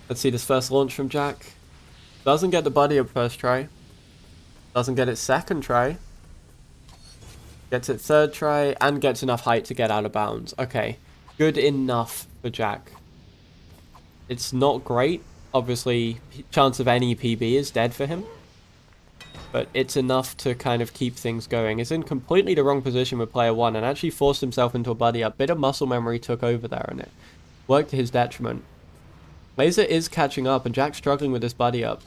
Let's see this first launch from Jack. Doesn't get the buddy up first try. Doesn't get it second try. Gets it third try and gets enough height to get out of bounds. Okay, good enough for Jack. It's not great. Obviously, chance of any PB is dead for him. But it's enough to kind of keep things going. He's in completely the wrong position with player 1 and actually forced himself into a buddy up. Bit of muscle memory took over there and it worked to his detriment. Laser is catching up and Jack's struggling with this buddy up.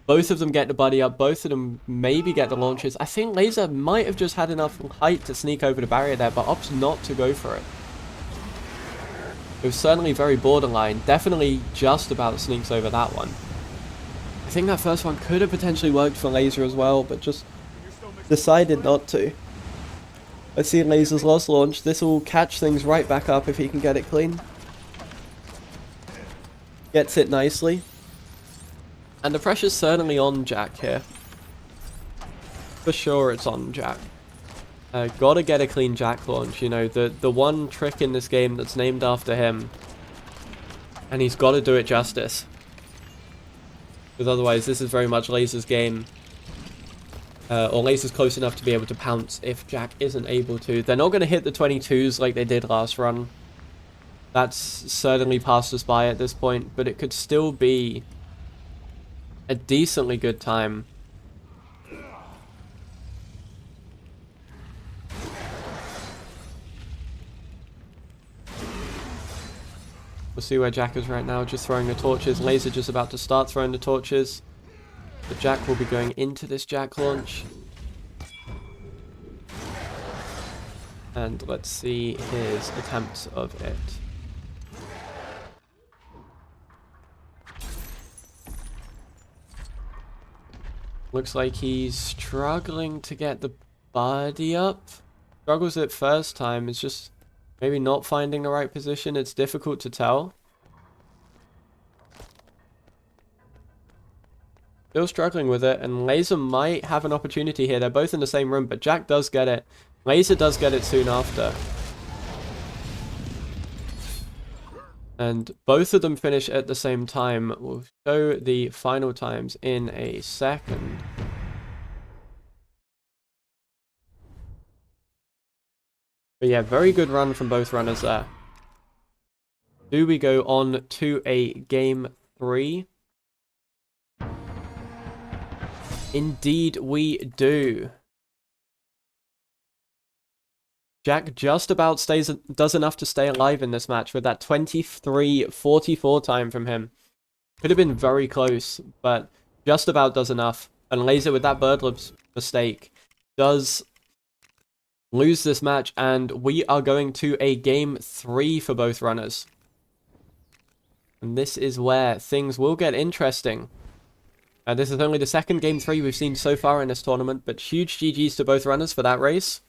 Both of them get the buddy up. Both of them maybe get the launches. I think Laser might have just had enough height to sneak over the barrier there, but opts not to go for it. It was certainly very borderline. Definitely just about sneaks over that one. I think that first one could have potentially worked for Laser as well, but just decided not to. Let's see Laser's last launch. This will catch things right back up if he can get it clean. Gets it nicely. And the pressure's certainly on Jack here. For sure it's on Jack. Gotta get a clean Jack launch, you know, the one trick in this game that's named after him. And he's got to do it justice. Because otherwise this is very much Laser's game. Or Laser's close enough to be able to pounce if Jack isn't able to. They're not going to hit the 22s like they did last run. That's certainly passed us by at this point, but it could still be a decently good time. We'll see where Jack is right now, just throwing the torches. Laser just about to start throwing the torches. But Jack will be going into this Jack launch. And let's see his attempts of it. Looks like he's struggling to get the buddy up. Struggles it first time, it's just maybe not finding the right position. It's difficult to tell. Still struggling with it, and Laser might have an opportunity here. They're both in the same room, but Jack does get it. Laser does get it soon after. And both of them finish at the same time. We'll show the final times in a second. But yeah, very good run from both runners there. Do we go on to a game 3? Indeed we do. Jack just about does enough to stay alive in this match with that 23:44 time from him. Could have been very close, but just about does enough. And Laser with that Birdlab's mistake does lose this match, and we are going to a game 3 for both runners. And this is where things will get interesting. This is only the second game 3 we've seen so far in this tournament, but huge GG's to both runners for that race.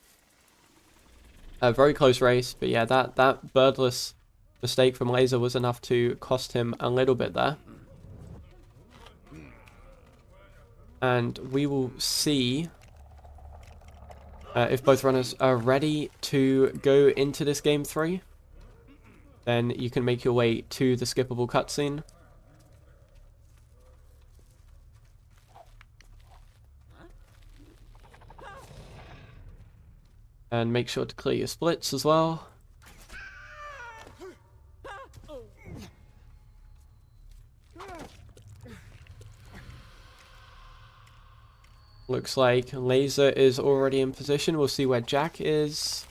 A very close race, but yeah, that birdless mistake from Laser was enough to cost him a little bit there. And we will see if both runners are ready to go into this game 3. Then you can make your way to the skippable cutscene. And make sure to clear your splits as well. Looks like Laser is already in position. We'll see where Jack is.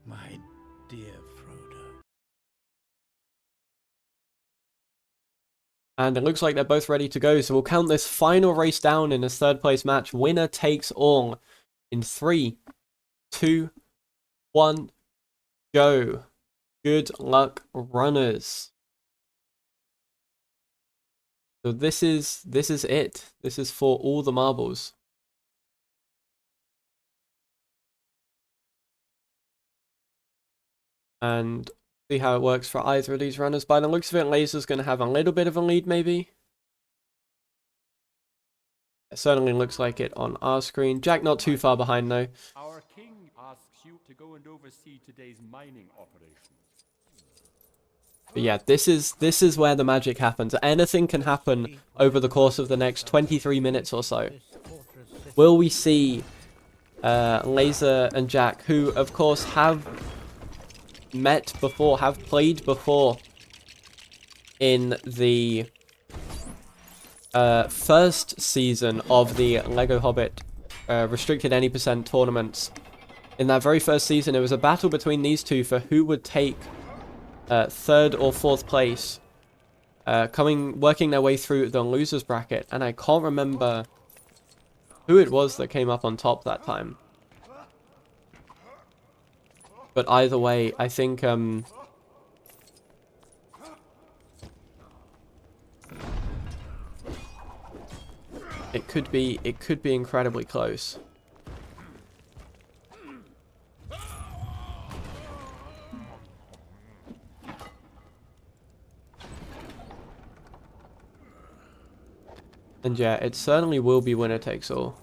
My dear Frodo. And it looks like they're both ready to go. So we'll count this final race down in this third place match. Winner takes all in 3, 2, 1. Go. Good luck, runners. So this is it. This is for all the marbles. And see how it works for either of these runners. By the looks of it, Laser's going to have a little bit of a lead, maybe. It certainly looks like it on our screen. Jack not too far behind, though. Our king asks you to go and oversee today's mining operations. But yeah, this is where the magic happens. Anything can happen over the course of the next 23 minutes or so. Will we see Laser and Jack, who of course have met before, have played before in the first season of the LEGO Hobbit restricted any % tournaments. In that very first season, it was a battle between these two for who would take third or fourth place, working their way through the losers bracket, and I can't remember who it was that came up on top that time. But either way, I think it could be incredibly close. And yeah, it certainly will be winner takes all.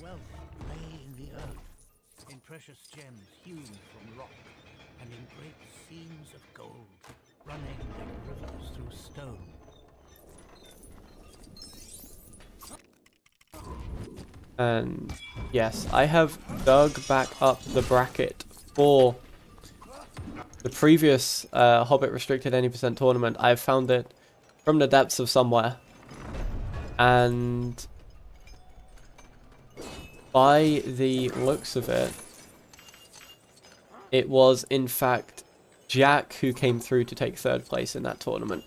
Wealth lay in the earth, in precious gems hewn from rock, and in great seams of gold, running like rivers through stone. And yes, I have dug back up the bracket for the previous Hobbit restricted any % tournament. I've found it from the depths of somewhere. And by the looks of it, it was in fact Jack who came through to take third place in that tournament.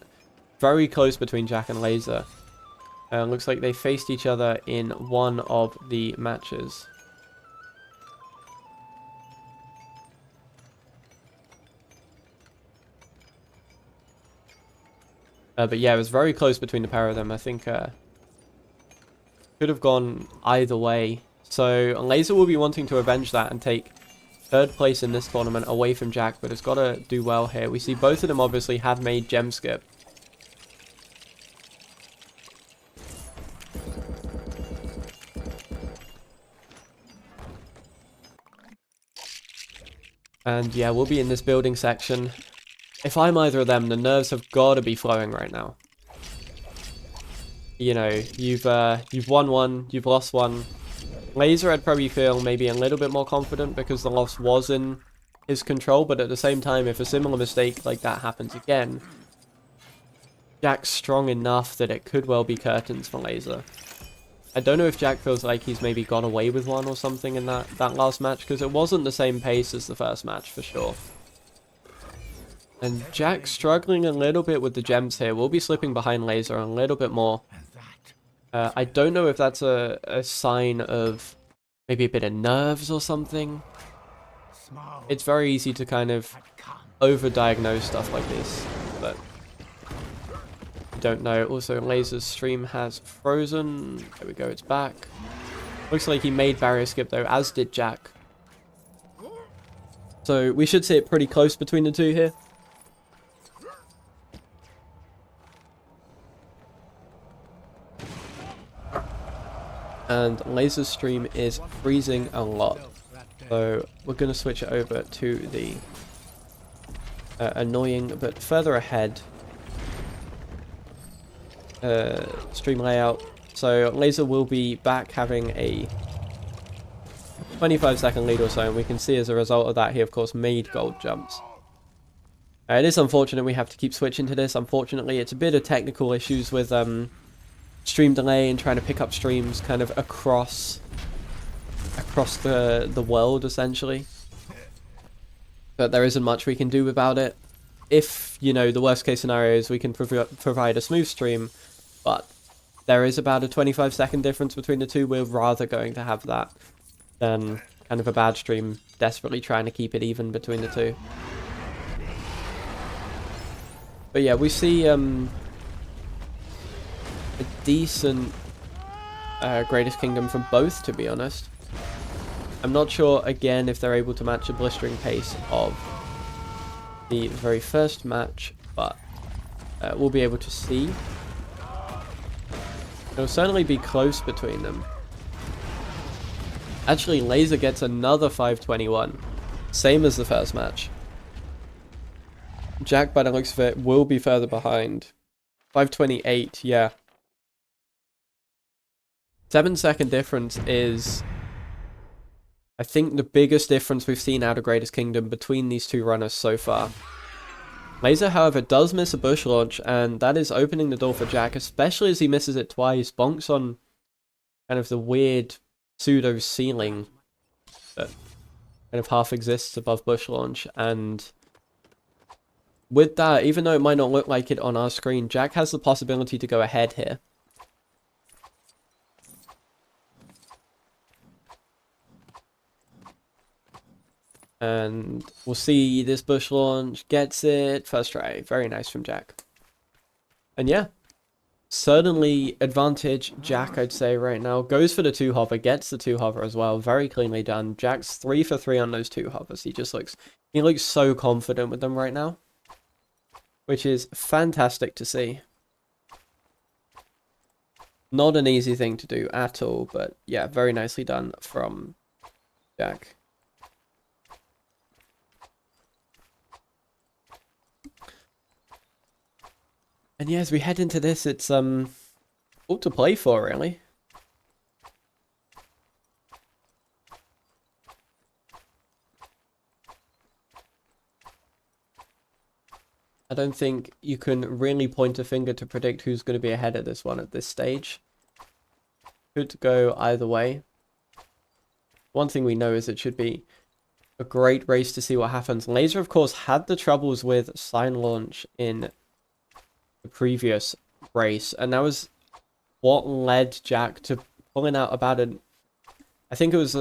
Very close between Jack and Laser. Looks like they faced each other in one of the matches. But yeah, it was very close between the pair of them. I think could have gone either way. So Laser will be wanting to avenge that and take third place in this tournament away from Jack, but it's got to do well here. We see both of them obviously have made gem skip. And yeah, we'll be in this building section. If I'm either of them, the nerves have got to be flowing right now. You know, you've won one, you've lost one. Laser, I'd probably feel maybe a little bit more confident because the loss was in his control, but at the same time, if a similar mistake like that happens again, Jack's strong enough that it could well be curtains for Laser. I don't know if Jack feels like he's maybe got away with one or something in that last match, because it wasn't the same pace as the first match for sure. And Jack struggling a little bit with the gems here. We'll be slipping behind Laser a little bit more. I don't know if that's a sign of maybe a bit of nerves or something. It's very easy to kind of overdiagnose stuff like this, but I don't know. Also, Laser's stream has frozen. There we go, it's back. Looks like he made barrier skip though, as did Jack. So we should see it pretty close between the two here. And Laser's stream is freezing a lot. So we're going to switch it over to the annoying but further ahead stream layout. So Lazer will be back having a 25-second lead or so, and we can see as a result of that he of course made gold jumps. It is unfortunate we have to keep switching to this. Unfortunately, it's a bit of technical issues with stream delay and trying to pick up streams kind of across the world essentially. But there isn't much we can do about it. If, you know, the worst case scenario is we can provide a smooth stream, but there is about a 25-second difference between the two. We're rather going to have that than kind of a bad stream desperately trying to keep it even between the two. But yeah, we see a decent Greatest Kingdom from both, to be honest. I'm not sure, again, if they're able to match the blistering pace of the very first match, but we'll be able to see. It'll certainly be close between them. Actually, Lazer gets another 521, same as the first match. Jack, by the looks of it, will be further behind. 528, yeah. 7-second difference is, I think, the biggest difference we've seen out of Greatest Kingdom between these two runners so far. Lazer, however, does miss a bush launch, and that is opening the door for Jack, especially as he misses it twice. Bonks on kind of the weird pseudo ceiling that kind of half exists above bush launch, and with that, even though it might not look like it on our screen, Jack has the possibility to go ahead here. And we'll see this bush launch, gets it, first try. Very nice from Jack. And yeah, certainly advantage Jack, I'd say right now. Goes for the 2 hover, gets the 2 hover as well. Very cleanly done. Jack's 3 for 3 on those 2 hovers. He looks so confident with them right now, which is fantastic to see. Not an easy thing to do at all, but yeah, very nicely done from Jack. And yeah, as we head into this, it's all to play for, really. I don't think you can really point a finger to predict who's going to be ahead of this one at this stage. Could go either way. One thing we know is it should be a great race to see what happens. Lazer, of course, had the troubles with sign launch in the previous race, and that was what led Jack to pulling out about I think it was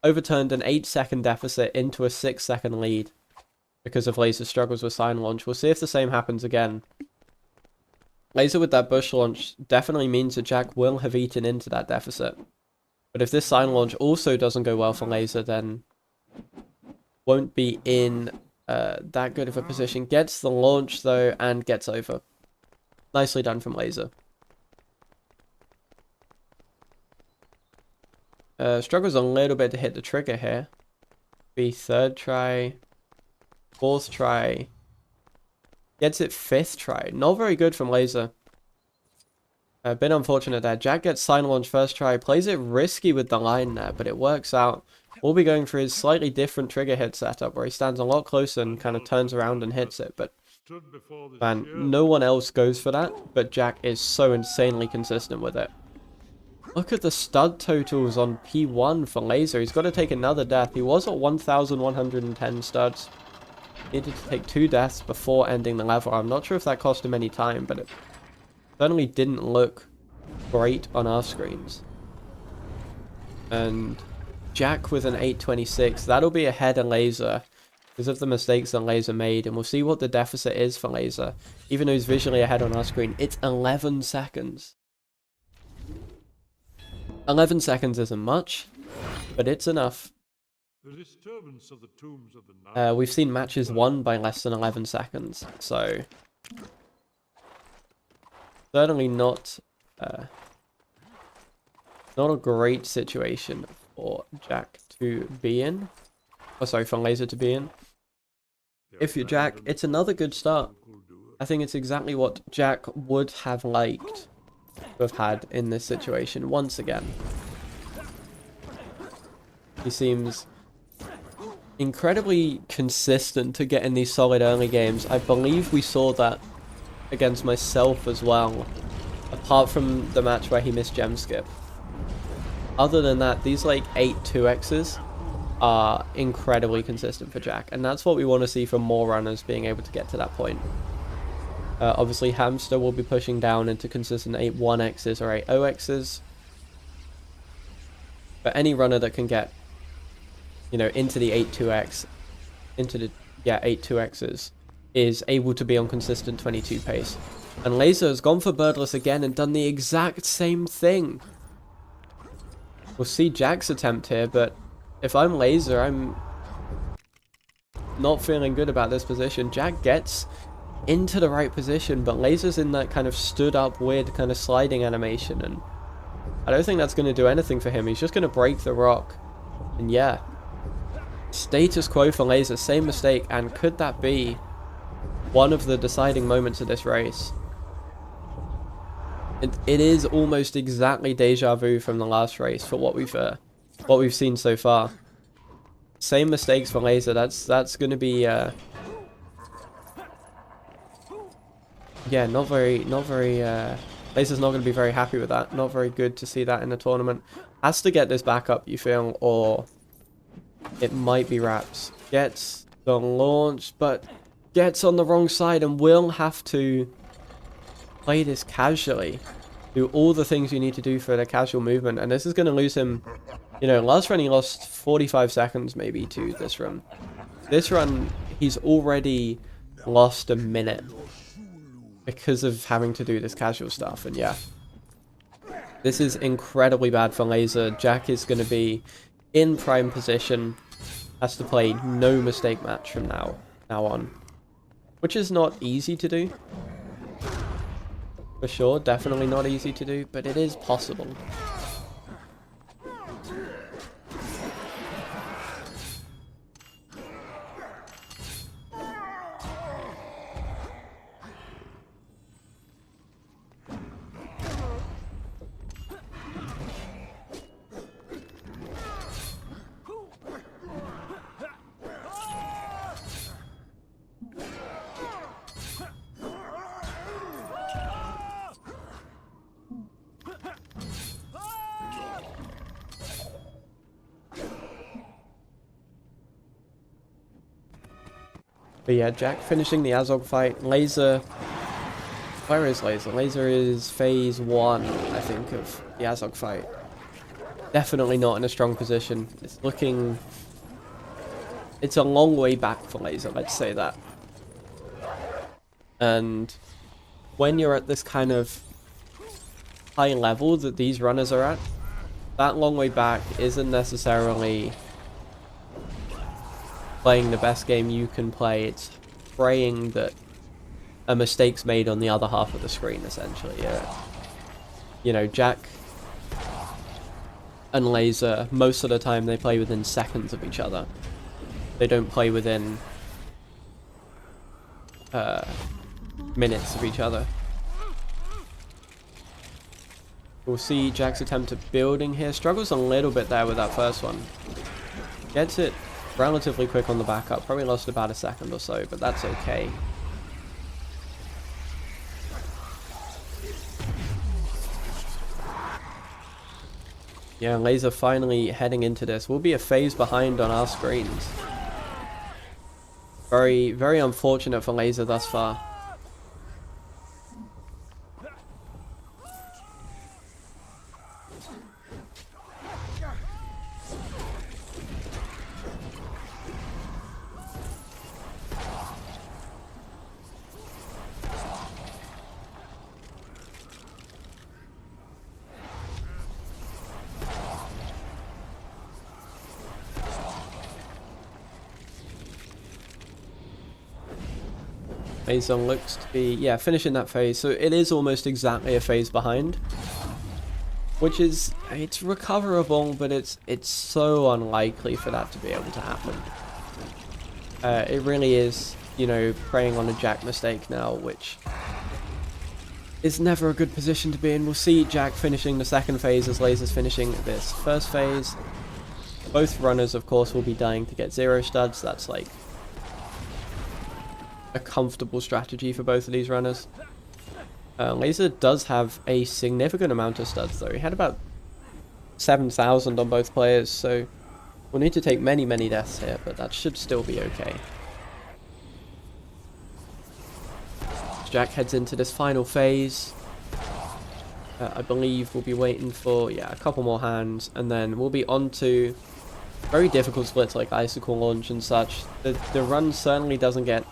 overturned an 8-second deficit into a 6-second lead because of Lazer's struggles with sign launch. We'll see if the same happens again. Lazer with that bush launch definitely means that Jack will have eaten into that deficit. But if this sign launch also doesn't go well for Lazer, then won't be in that good of a position. Gets the launch though, and gets over. Nicely done from Lazer. Struggles a little bit to hit the trigger here. Be 3rd try, 4th try. Gets it 5th try. Not very good from Lazer. A bit unfortunate there. Jack gets sign launch 1st try. Plays it risky with the line there, but it works out. We'll be going for his slightly different trigger hit setup, where he stands a lot closer and kind of turns around and hits it. But man, no one else goes for that, but Jack is so insanely consistent with it. Look at the stud totals on P1 for Lazer. He's got to take another death. He was at 1,110 studs. Needed to take 2 deaths before ending the level. I'm not sure if that cost him any time, but it certainly didn't look great on our screens. And Jack with an 826. That'll be ahead of Lazer because of the mistakes that Lazer made. And we'll see what the deficit is for Lazer. Even though he's visually ahead on our screen, it's 11 seconds. 11 seconds isn't much, but it's enough. The disturbance of the tombs of the night. We've seen matches won by less than 11 seconds, so certainly not a great situation for Jack to be in. Oh, sorry, for Lazer to be in. If you're Jack, it's another good start. I think it's exactly what Jack would have liked to have had in this situation once again. He seems incredibly consistent to get in these solid early games. I believe we saw that against myself as well, apart from the match where he missed gem skip. Other than that, these like 8-2x's are incredibly consistent for Jack, and that's what we want to see from more runners being able to get to that point. Obviously, Hamster will be pushing down into consistent 8-1x's or 8-0x's, but any runner that can get, you know, into the 8-2x, into the 8-2x's, is able to be on consistent 22 pace. And Lazer has gone for Birdless again and done the exact same thing. We'll see Jack's attempt here, but if I'm Lazer, I'm not feeling good about this position. Jack gets into the right position, but Lazer's in that kind of stood up weird kind of sliding animation, and I don't think that's going to do anything for him. He's just going to break the rock. And yeah, status quo for Lazer, same mistake, and could that be one of the deciding moments of this race? It is almost exactly deja vu from the last race for what we've seen so far. Same mistakes for Lazer. That's going to be yeah, not very Lazer's not going to be very happy with that. Not very good to see that in the tournament. Has to get this back up, you feel, or it might be wraps. Gets the launch, but gets on the wrong side and will have to play this casually. Do all the things you need to do for the casual movement, and this is going to lose him. You know, last run he lost 45 seconds maybe to this run. This run, he's already lost a minute because of having to do this casual stuff, and yeah. This is incredibly bad for Lazer. Jack is going to be in prime position, has to play no mistake match from now on, which is not easy to do. For sure, definitely not easy to do, but it is possible. But yeah, Jack finishing the Azog fight. Lazer, where is Lazer? Lazer is phase 1, I think, of the Azog fight. Definitely not in a strong position. It's a long way back for Lazer, let's say that. And when you're at this kind of high level that these runners are at, that long way back isn't necessarily playing the best game you can play. It's praying that a mistake's made on the other half of the screen, essentially. Yeah. You know, Jack and Lazer, most of the time they play within seconds of each other. They don't play within minutes of each other. We'll see Jack's attempt at building here. Struggles a little bit there with that first one. Gets it relatively quick on the backup. Probably lost about a second or so, but that's okay. Yeah, Lazer finally heading into this. We'll be a phase behind on our screens. Very, very unfortunate for Lazer thus far. Lazer looks to be, yeah, finishing that phase, so it is almost exactly a phase behind. which is, it's recoverable, but it's so unlikely for that to be able to happen. It really is, you know, preying on a Jack mistake now, which is never a good position to be in. We'll see Jack finishing the second phase as Lazer's finishing this first phase. Both runners, of course, will be dying to get 0 studs. That's like a comfortable strategy for both of these runners. Lazer does have a significant amount of studs, though. He had about 7,000 on both players, so we'll need to take many, many deaths here, but that should still be okay. Jack heads into this final phase. I believe we'll be waiting for, yeah, a couple more hands, and then we'll be on to very difficult splits like Icicle Launch and such. The run certainly doesn't get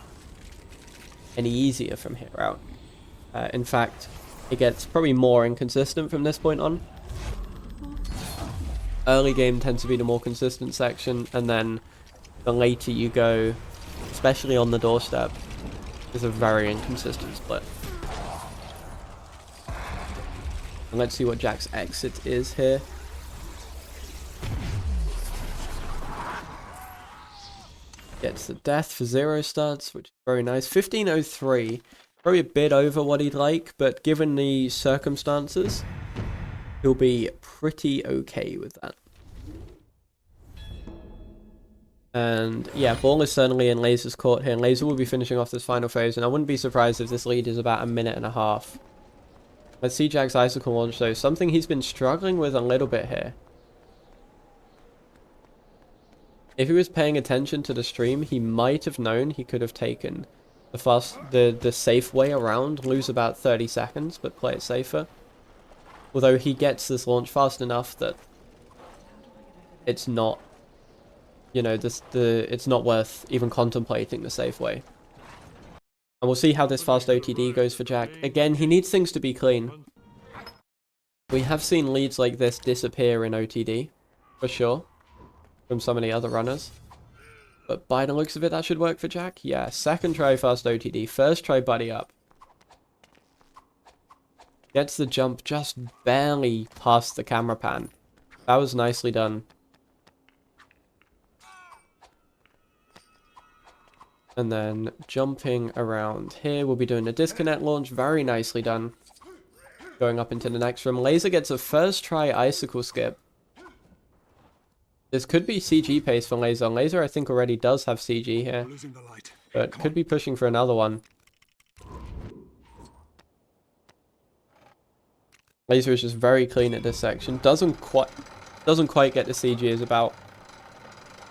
any easier from here out. In fact, it gets probably more inconsistent from this point on. Early game tends to be the more consistent section, and then the later you go, especially on the doorstep, is a very inconsistent split. And let's see what Jack's exit is here. Gets the death for 0 studs, which is very nice. 1503, probably a bit over what he'd like, but given the circumstances, he'll be pretty okay with that. And yeah, ball is certainly in Lazer's court here, and Lazer will be finishing off this final phase, and I wouldn't be surprised if this lead is about 1.5 minutes. Let's see Jack's Icicle Launch though, something he's been struggling with a little bit here. If he was paying attention to the stream, he might have known he could have taken the safe way around, lose about 30 seconds, but play it safer. Although he gets this launch fast enough that it's not, you know, it's not worth even contemplating the safe way. And we'll see how this fast OTD goes for Jack. Again, he needs things to be clean. We have seen leads like this disappear in OTD, for sure, from some of the other runners. But by the looks of it, that should work for Jack. Yeah, second try fast OTD, first try buddy up. Gets the jump just barely past the camera pan. That was nicely done. And then jumping around here, we'll be doing a disconnect launch. Very nicely done. Going up into the next room. Lazer gets a first try icicle skip. This could be CG pace for Lazer. Lazer, I think, already does have CG here. But could be pushing for another one. Lazer is just very clean at this section. Doesn't quite get the CG. Is about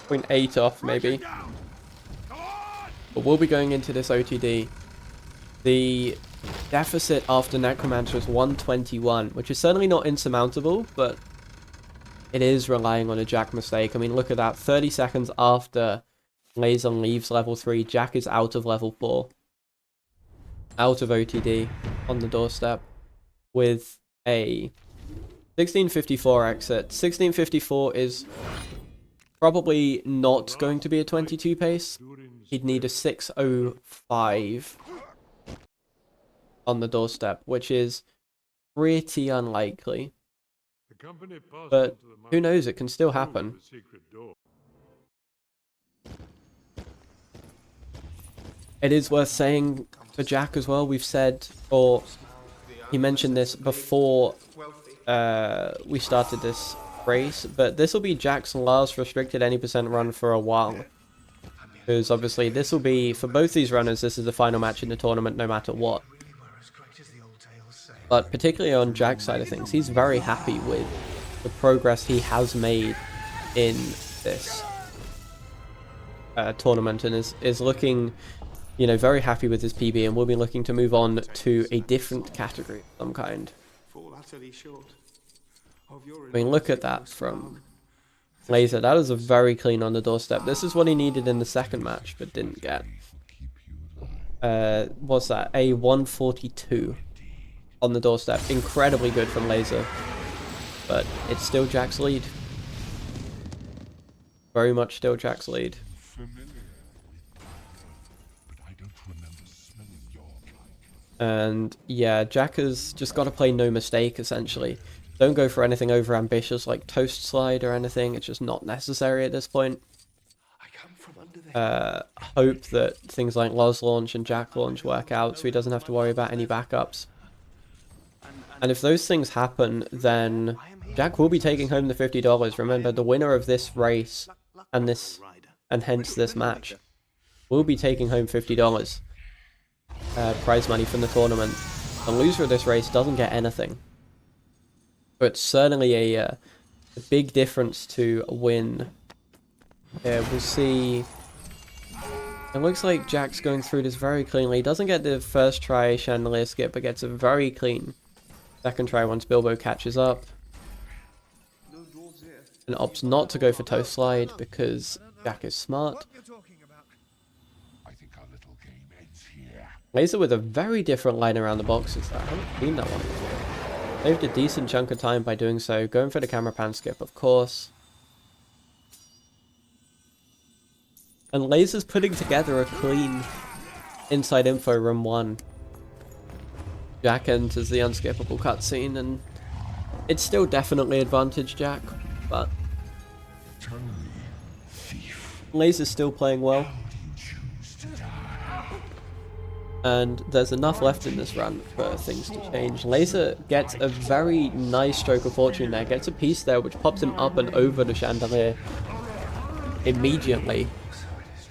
0.8 off, maybe. But we'll be going into this OTD. The deficit after Necromancer is 121, which is certainly not insurmountable, but it is relying on a Jack mistake. I mean, look at that. 30 seconds after Lazer leaves level 3, Jack is out of level 4. Out of OTD on the doorstep with a 1654 exit. 1654 is probably not going to be a 22 pace. He'd need a 605 on the doorstep, which is pretty unlikely. But who knows, it can still happen. It is worth saying for Jack as well, we've said, or he mentioned this before we started this race, but this will be Jack's last restricted any % run for a while. Because obviously this will be, for both these runners, this is the final match in the tournament no matter what. But particularly on Jack's side of things, he's very happy with the progress he has made in this tournament, and is looking, you know, very happy with his PB, and will be looking to move on to a different category of some kind. I mean, look at that from Lazer. That was a very clean on the doorstep. This is what he needed in the second match, but didn't get. What's that? A 142 on the doorstep. Incredibly good from Lazer. But it's still Jack's lead. Very much still Jack's lead. And yeah, Jack has just got to play no mistake, essentially. Don't go for anything over ambitious like Toast Slide or anything. It's just not necessary at this point. I come from under the Hope that things like Loz Launch and Jack Launch work out so he doesn't have to worry about any backups. And if those things happen, then Jack will be taking home the $50. Remember, the winner of this race and hence this match will be taking home $50 prize money from the tournament. The loser of this race doesn't get anything. But certainly a big difference to win. We'll see. It looks like Jack's going through this very cleanly. He doesn't get the first try chandelier skip, but gets a very clean second try once Bilbo catches up. And opts not to go for Toast Slide because Jack is smart. I think our little game ends here. Lazer with a very different line around the boxes there. I haven't seen that one before. Saved a decent chunk of time by doing so. Going for the camera pan skip, of course. And Lazer's putting together a clean inside info room 1. Jack enters the unskippable cutscene, and it's still definitely advantage Jack, but Lazer's still playing well. And there's enough left in this run for things to change. Lazer gets a very nice stroke of fortune there, gets a piece there which pops him up and over the chandelier immediately.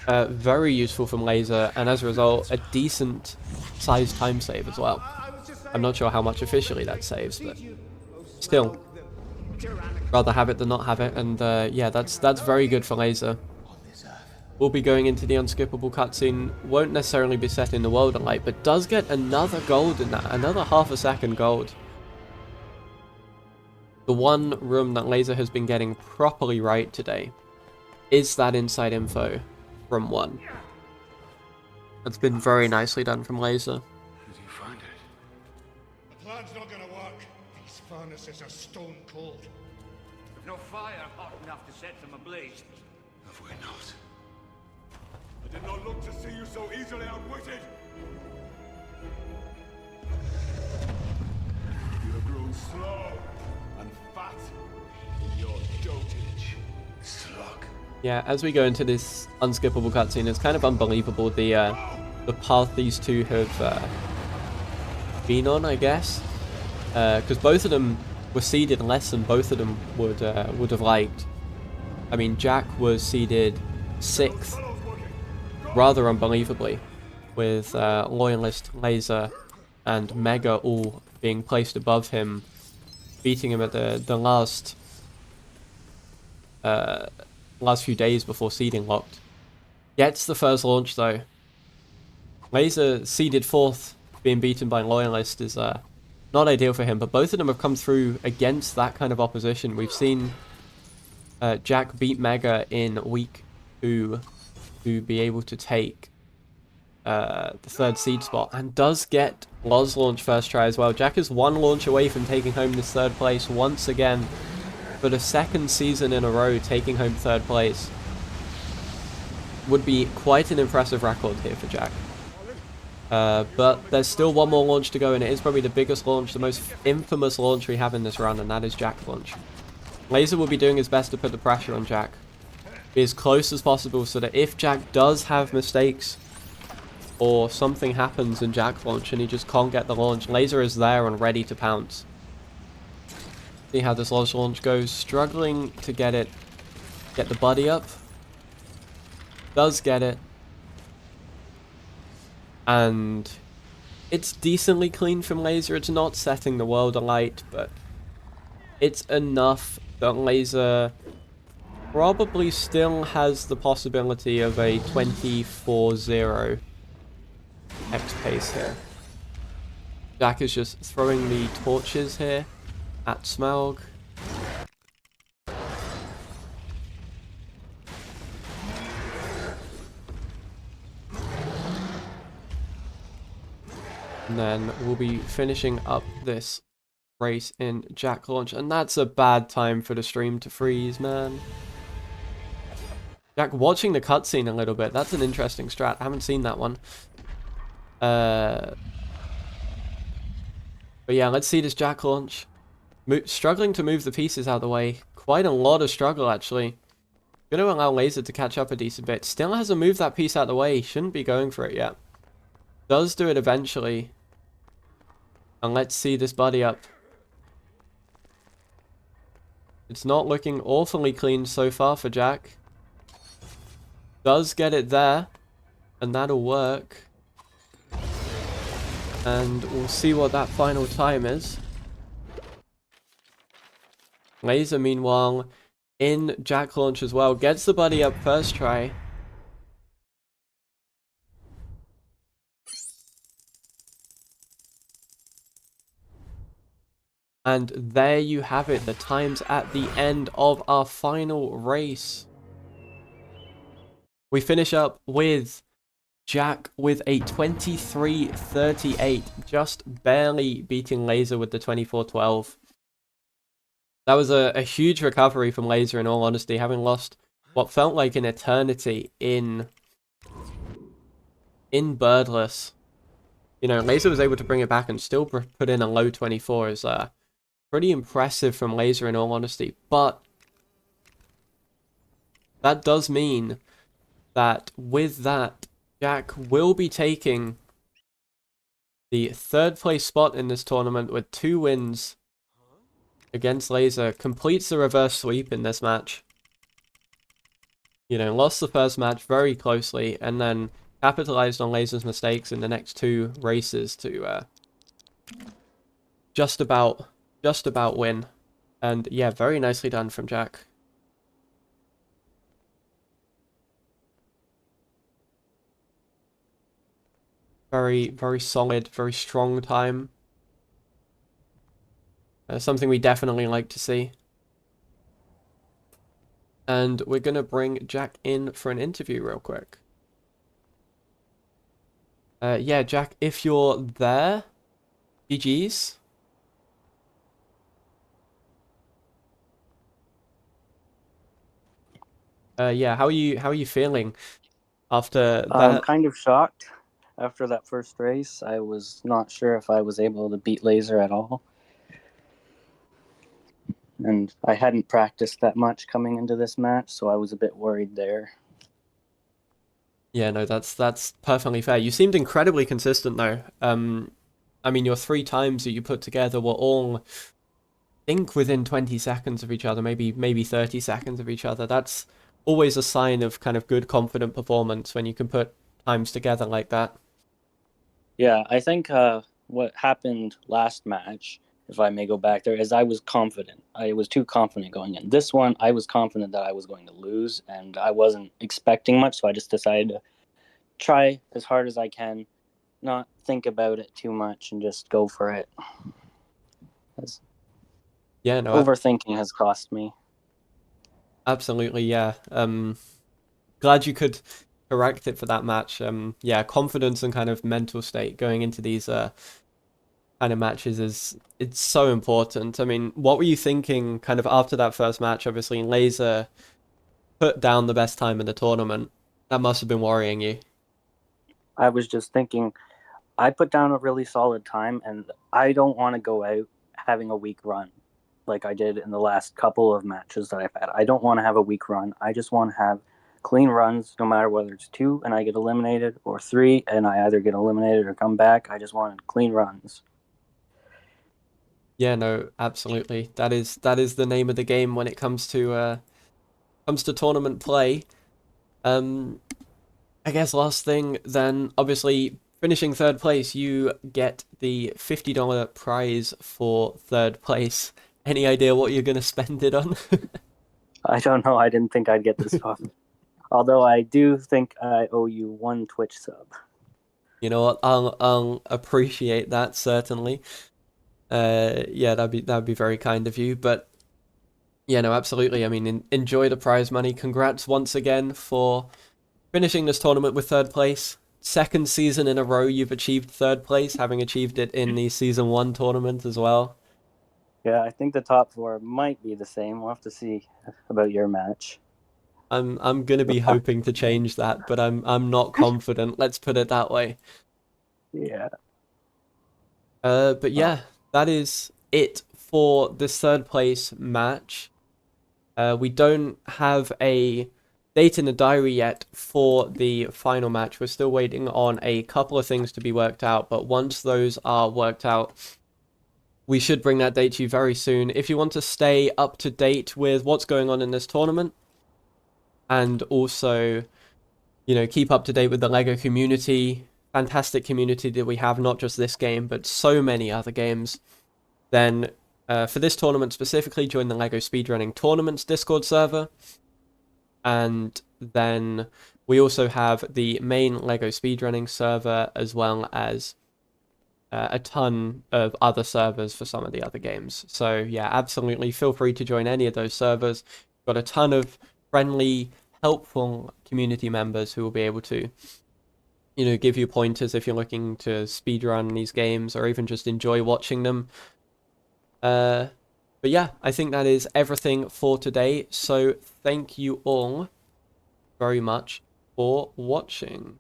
Very useful from Lazer, and as a result, a decent sized time save as well. I'm not sure how much officially that saves, but still, rather have it than not have it, and yeah, that's very good for Lazer. We'll be going into the unskippable cutscene, won't necessarily be set in the world of light, but does get another gold in that, another half a second gold. The one room that Lazer has been getting properly right today is that inside info from 1. That's been very nicely done from Lazer. Did you find it? The plan's not gonna work. These furnaces are stone cold. We've no fire hot enough to set them ablaze. Have we not? I did not look to see you so easily outwitted. You have grown slow and fat in your dotage. Slug. Yeah, as we go into this unskippable cutscene, it's kind of unbelievable the path these two have been on, I guess, because both of them were seeded less than both of them would have liked. I mean, Jack was seeded 6th, rather unbelievably, with Loyalist, Lazer, and Mega all being placed above him, beating him at the last few days before seeding locked. Gets the first launch though. Lazer seeded 4th, being beaten by Loyalist is not ideal for him, but both of them have come through against that kind of opposition. We've seen Jack beat Mega in week 2 to be able to take the 3rd seed spot, and does get Loz launch first try as well. Jack is 1 launch away from taking home this 3rd place once again. For the 2nd season in a row, taking home 3rd place would be quite an impressive record here for Jack. But there's still 1 more launch to go, and it is probably the biggest launch, the most infamous launch we have in this run, and that is Jack launch. Lazer will be doing his best to put the pressure on Jack. Be as close as possible so that if Jack does have mistakes or something happens in Jack launch and he just can't get the launch, Lazer is there and ready to pounce. See how this Loz launch goes. Struggling to get the buddy up. Does get it. And it's decently clean from Lazer. It's not setting the world alight, but it's enough that Lazer probably still has the possibility of a 24-0 X pace here. Jack is just throwing the torches here at Smaug. And then we'll be finishing up this race in Jack launch, and that's a bad time for the stream to freeze, man. Jack watching the cutscene a little bit. That's an interesting strat. I haven't seen that one. But yeah, let's see this Jack launch. Struggling to move the pieces out of the way. Quite a lot of struggle, actually. Gonna allow Lazer to catch up a decent bit. Still hasn't moved that piece out of the way. Shouldn't be going for it yet. Does do it eventually. And let's see this buddy up. It's not looking awfully clean so far for Jack. Does get it there. And that'll work. And we'll see what that final time is. Lazer, meanwhile, in Jack launch as well. Gets the buddy up first try. And there you have it. The times at the end of our final race. We finish up with Jack with a 23:38. Just barely beating Lazer with the 24:12. That was a huge recovery from Lazer, in all honesty, having lost what felt like an eternity in Birdless. You know, Lazer was able to bring it back and still put in a low 24 is pretty impressive from Lazer, in all honesty. But that does mean that with that, Jack will be taking the 3rd place spot in this tournament with 2 wins against Lazer. Completes the reverse sweep in this match. You know, lost the first match very closely and then capitalized on Lazer's mistakes in the next 2 races to just about win. And yeah, very nicely done from Jack. Very, very solid, very strong time. Something we definitely like to see. And we're going to bring Jack in for an interview real quick. Yeah, Jack, if you're there, GG's. Yeah, how are you feeling after that? I'm kind of shocked. After that first race, I was not sure if I was able to beat Lazer at all. And I hadn't practiced that much coming into this match, so I was a bit worried there. Yeah, no, that's perfectly fair. You seemed incredibly consistent, though. I mean, your 3 times that you put together were all, I think, within 20 seconds of each other, maybe 30 seconds of each other. That's always a sign of kind of good, confident performance when you can put times together like that. Yeah, I think what happened last match, if I may go back there, is I was confident. I was too confident going in. This one, I was confident that I was going to lose, and I wasn't expecting much, so I just decided to try as hard as I can, not think about it too much, and just go for it. Yeah, no, overthinking has cost me. Absolutely, yeah. Glad you could correct it for that match. Yeah, confidence and kind of mental state going into these kind of matches it's so important. I mean, what were you thinking kind of after that first match? Obviously, Lazer put down the best time in the tournament. That must have been worrying you. I was just thinking, I put down a really solid time, and I don't want to go out having a weak run like I did in the last couple of matches that I've had. I don't want to have a weak run. I just want to have clean runs, no matter whether it's 2 and I get eliminated or 3 and I either get eliminated or come back. I just wanted clean runs. Yeah, no, absolutely. That is the name of the game when it comes to tournament play. I guess last thing then, obviously finishing 3rd place, you get the $50 prize for 3rd place. Any idea what you're going to spend it on? I don't know. I didn't think I'd get this far. Although I do think I owe you 1 Twitch sub. You know what? I'll appreciate that, certainly. Yeah, that'd be very kind of you. But yeah, no, absolutely. I mean, enjoy the prize money. Congrats once again for finishing this tournament with 3rd place. 2nd season in a row you've achieved 3rd place, having achieved it in the Season 1 tournament as well. Yeah, I think the top 4 might be the same. We'll have to see about your match. I'm gonna be hoping to change that, but I'm not confident. Let's put it that way. Yeah. But yeah, that is it for this third place match. We don't have a date in the diary yet for the final match. We're still waiting on a couple of things to be worked out, but once those are worked out, we should bring that date to you very soon. If you want to stay up to date with what's going on in this tournament, and also, you know, keep up to date with the LEGO community, fantastic community that we have, not just this game, but so many other games, then for this tournament specifically, join the LEGO Speedrunning Tournaments Discord server. And then we also have the main LEGO Speedrunning server, as well as a ton of other servers for some of the other games. So yeah, absolutely feel free to join any of those servers. We've got a ton of friendly, helpful community members who will be able to, you know, give you pointers if you're looking to speedrun these games or even just enjoy watching them. But yeah, I think that is everything for today. So thank you all very much for watching.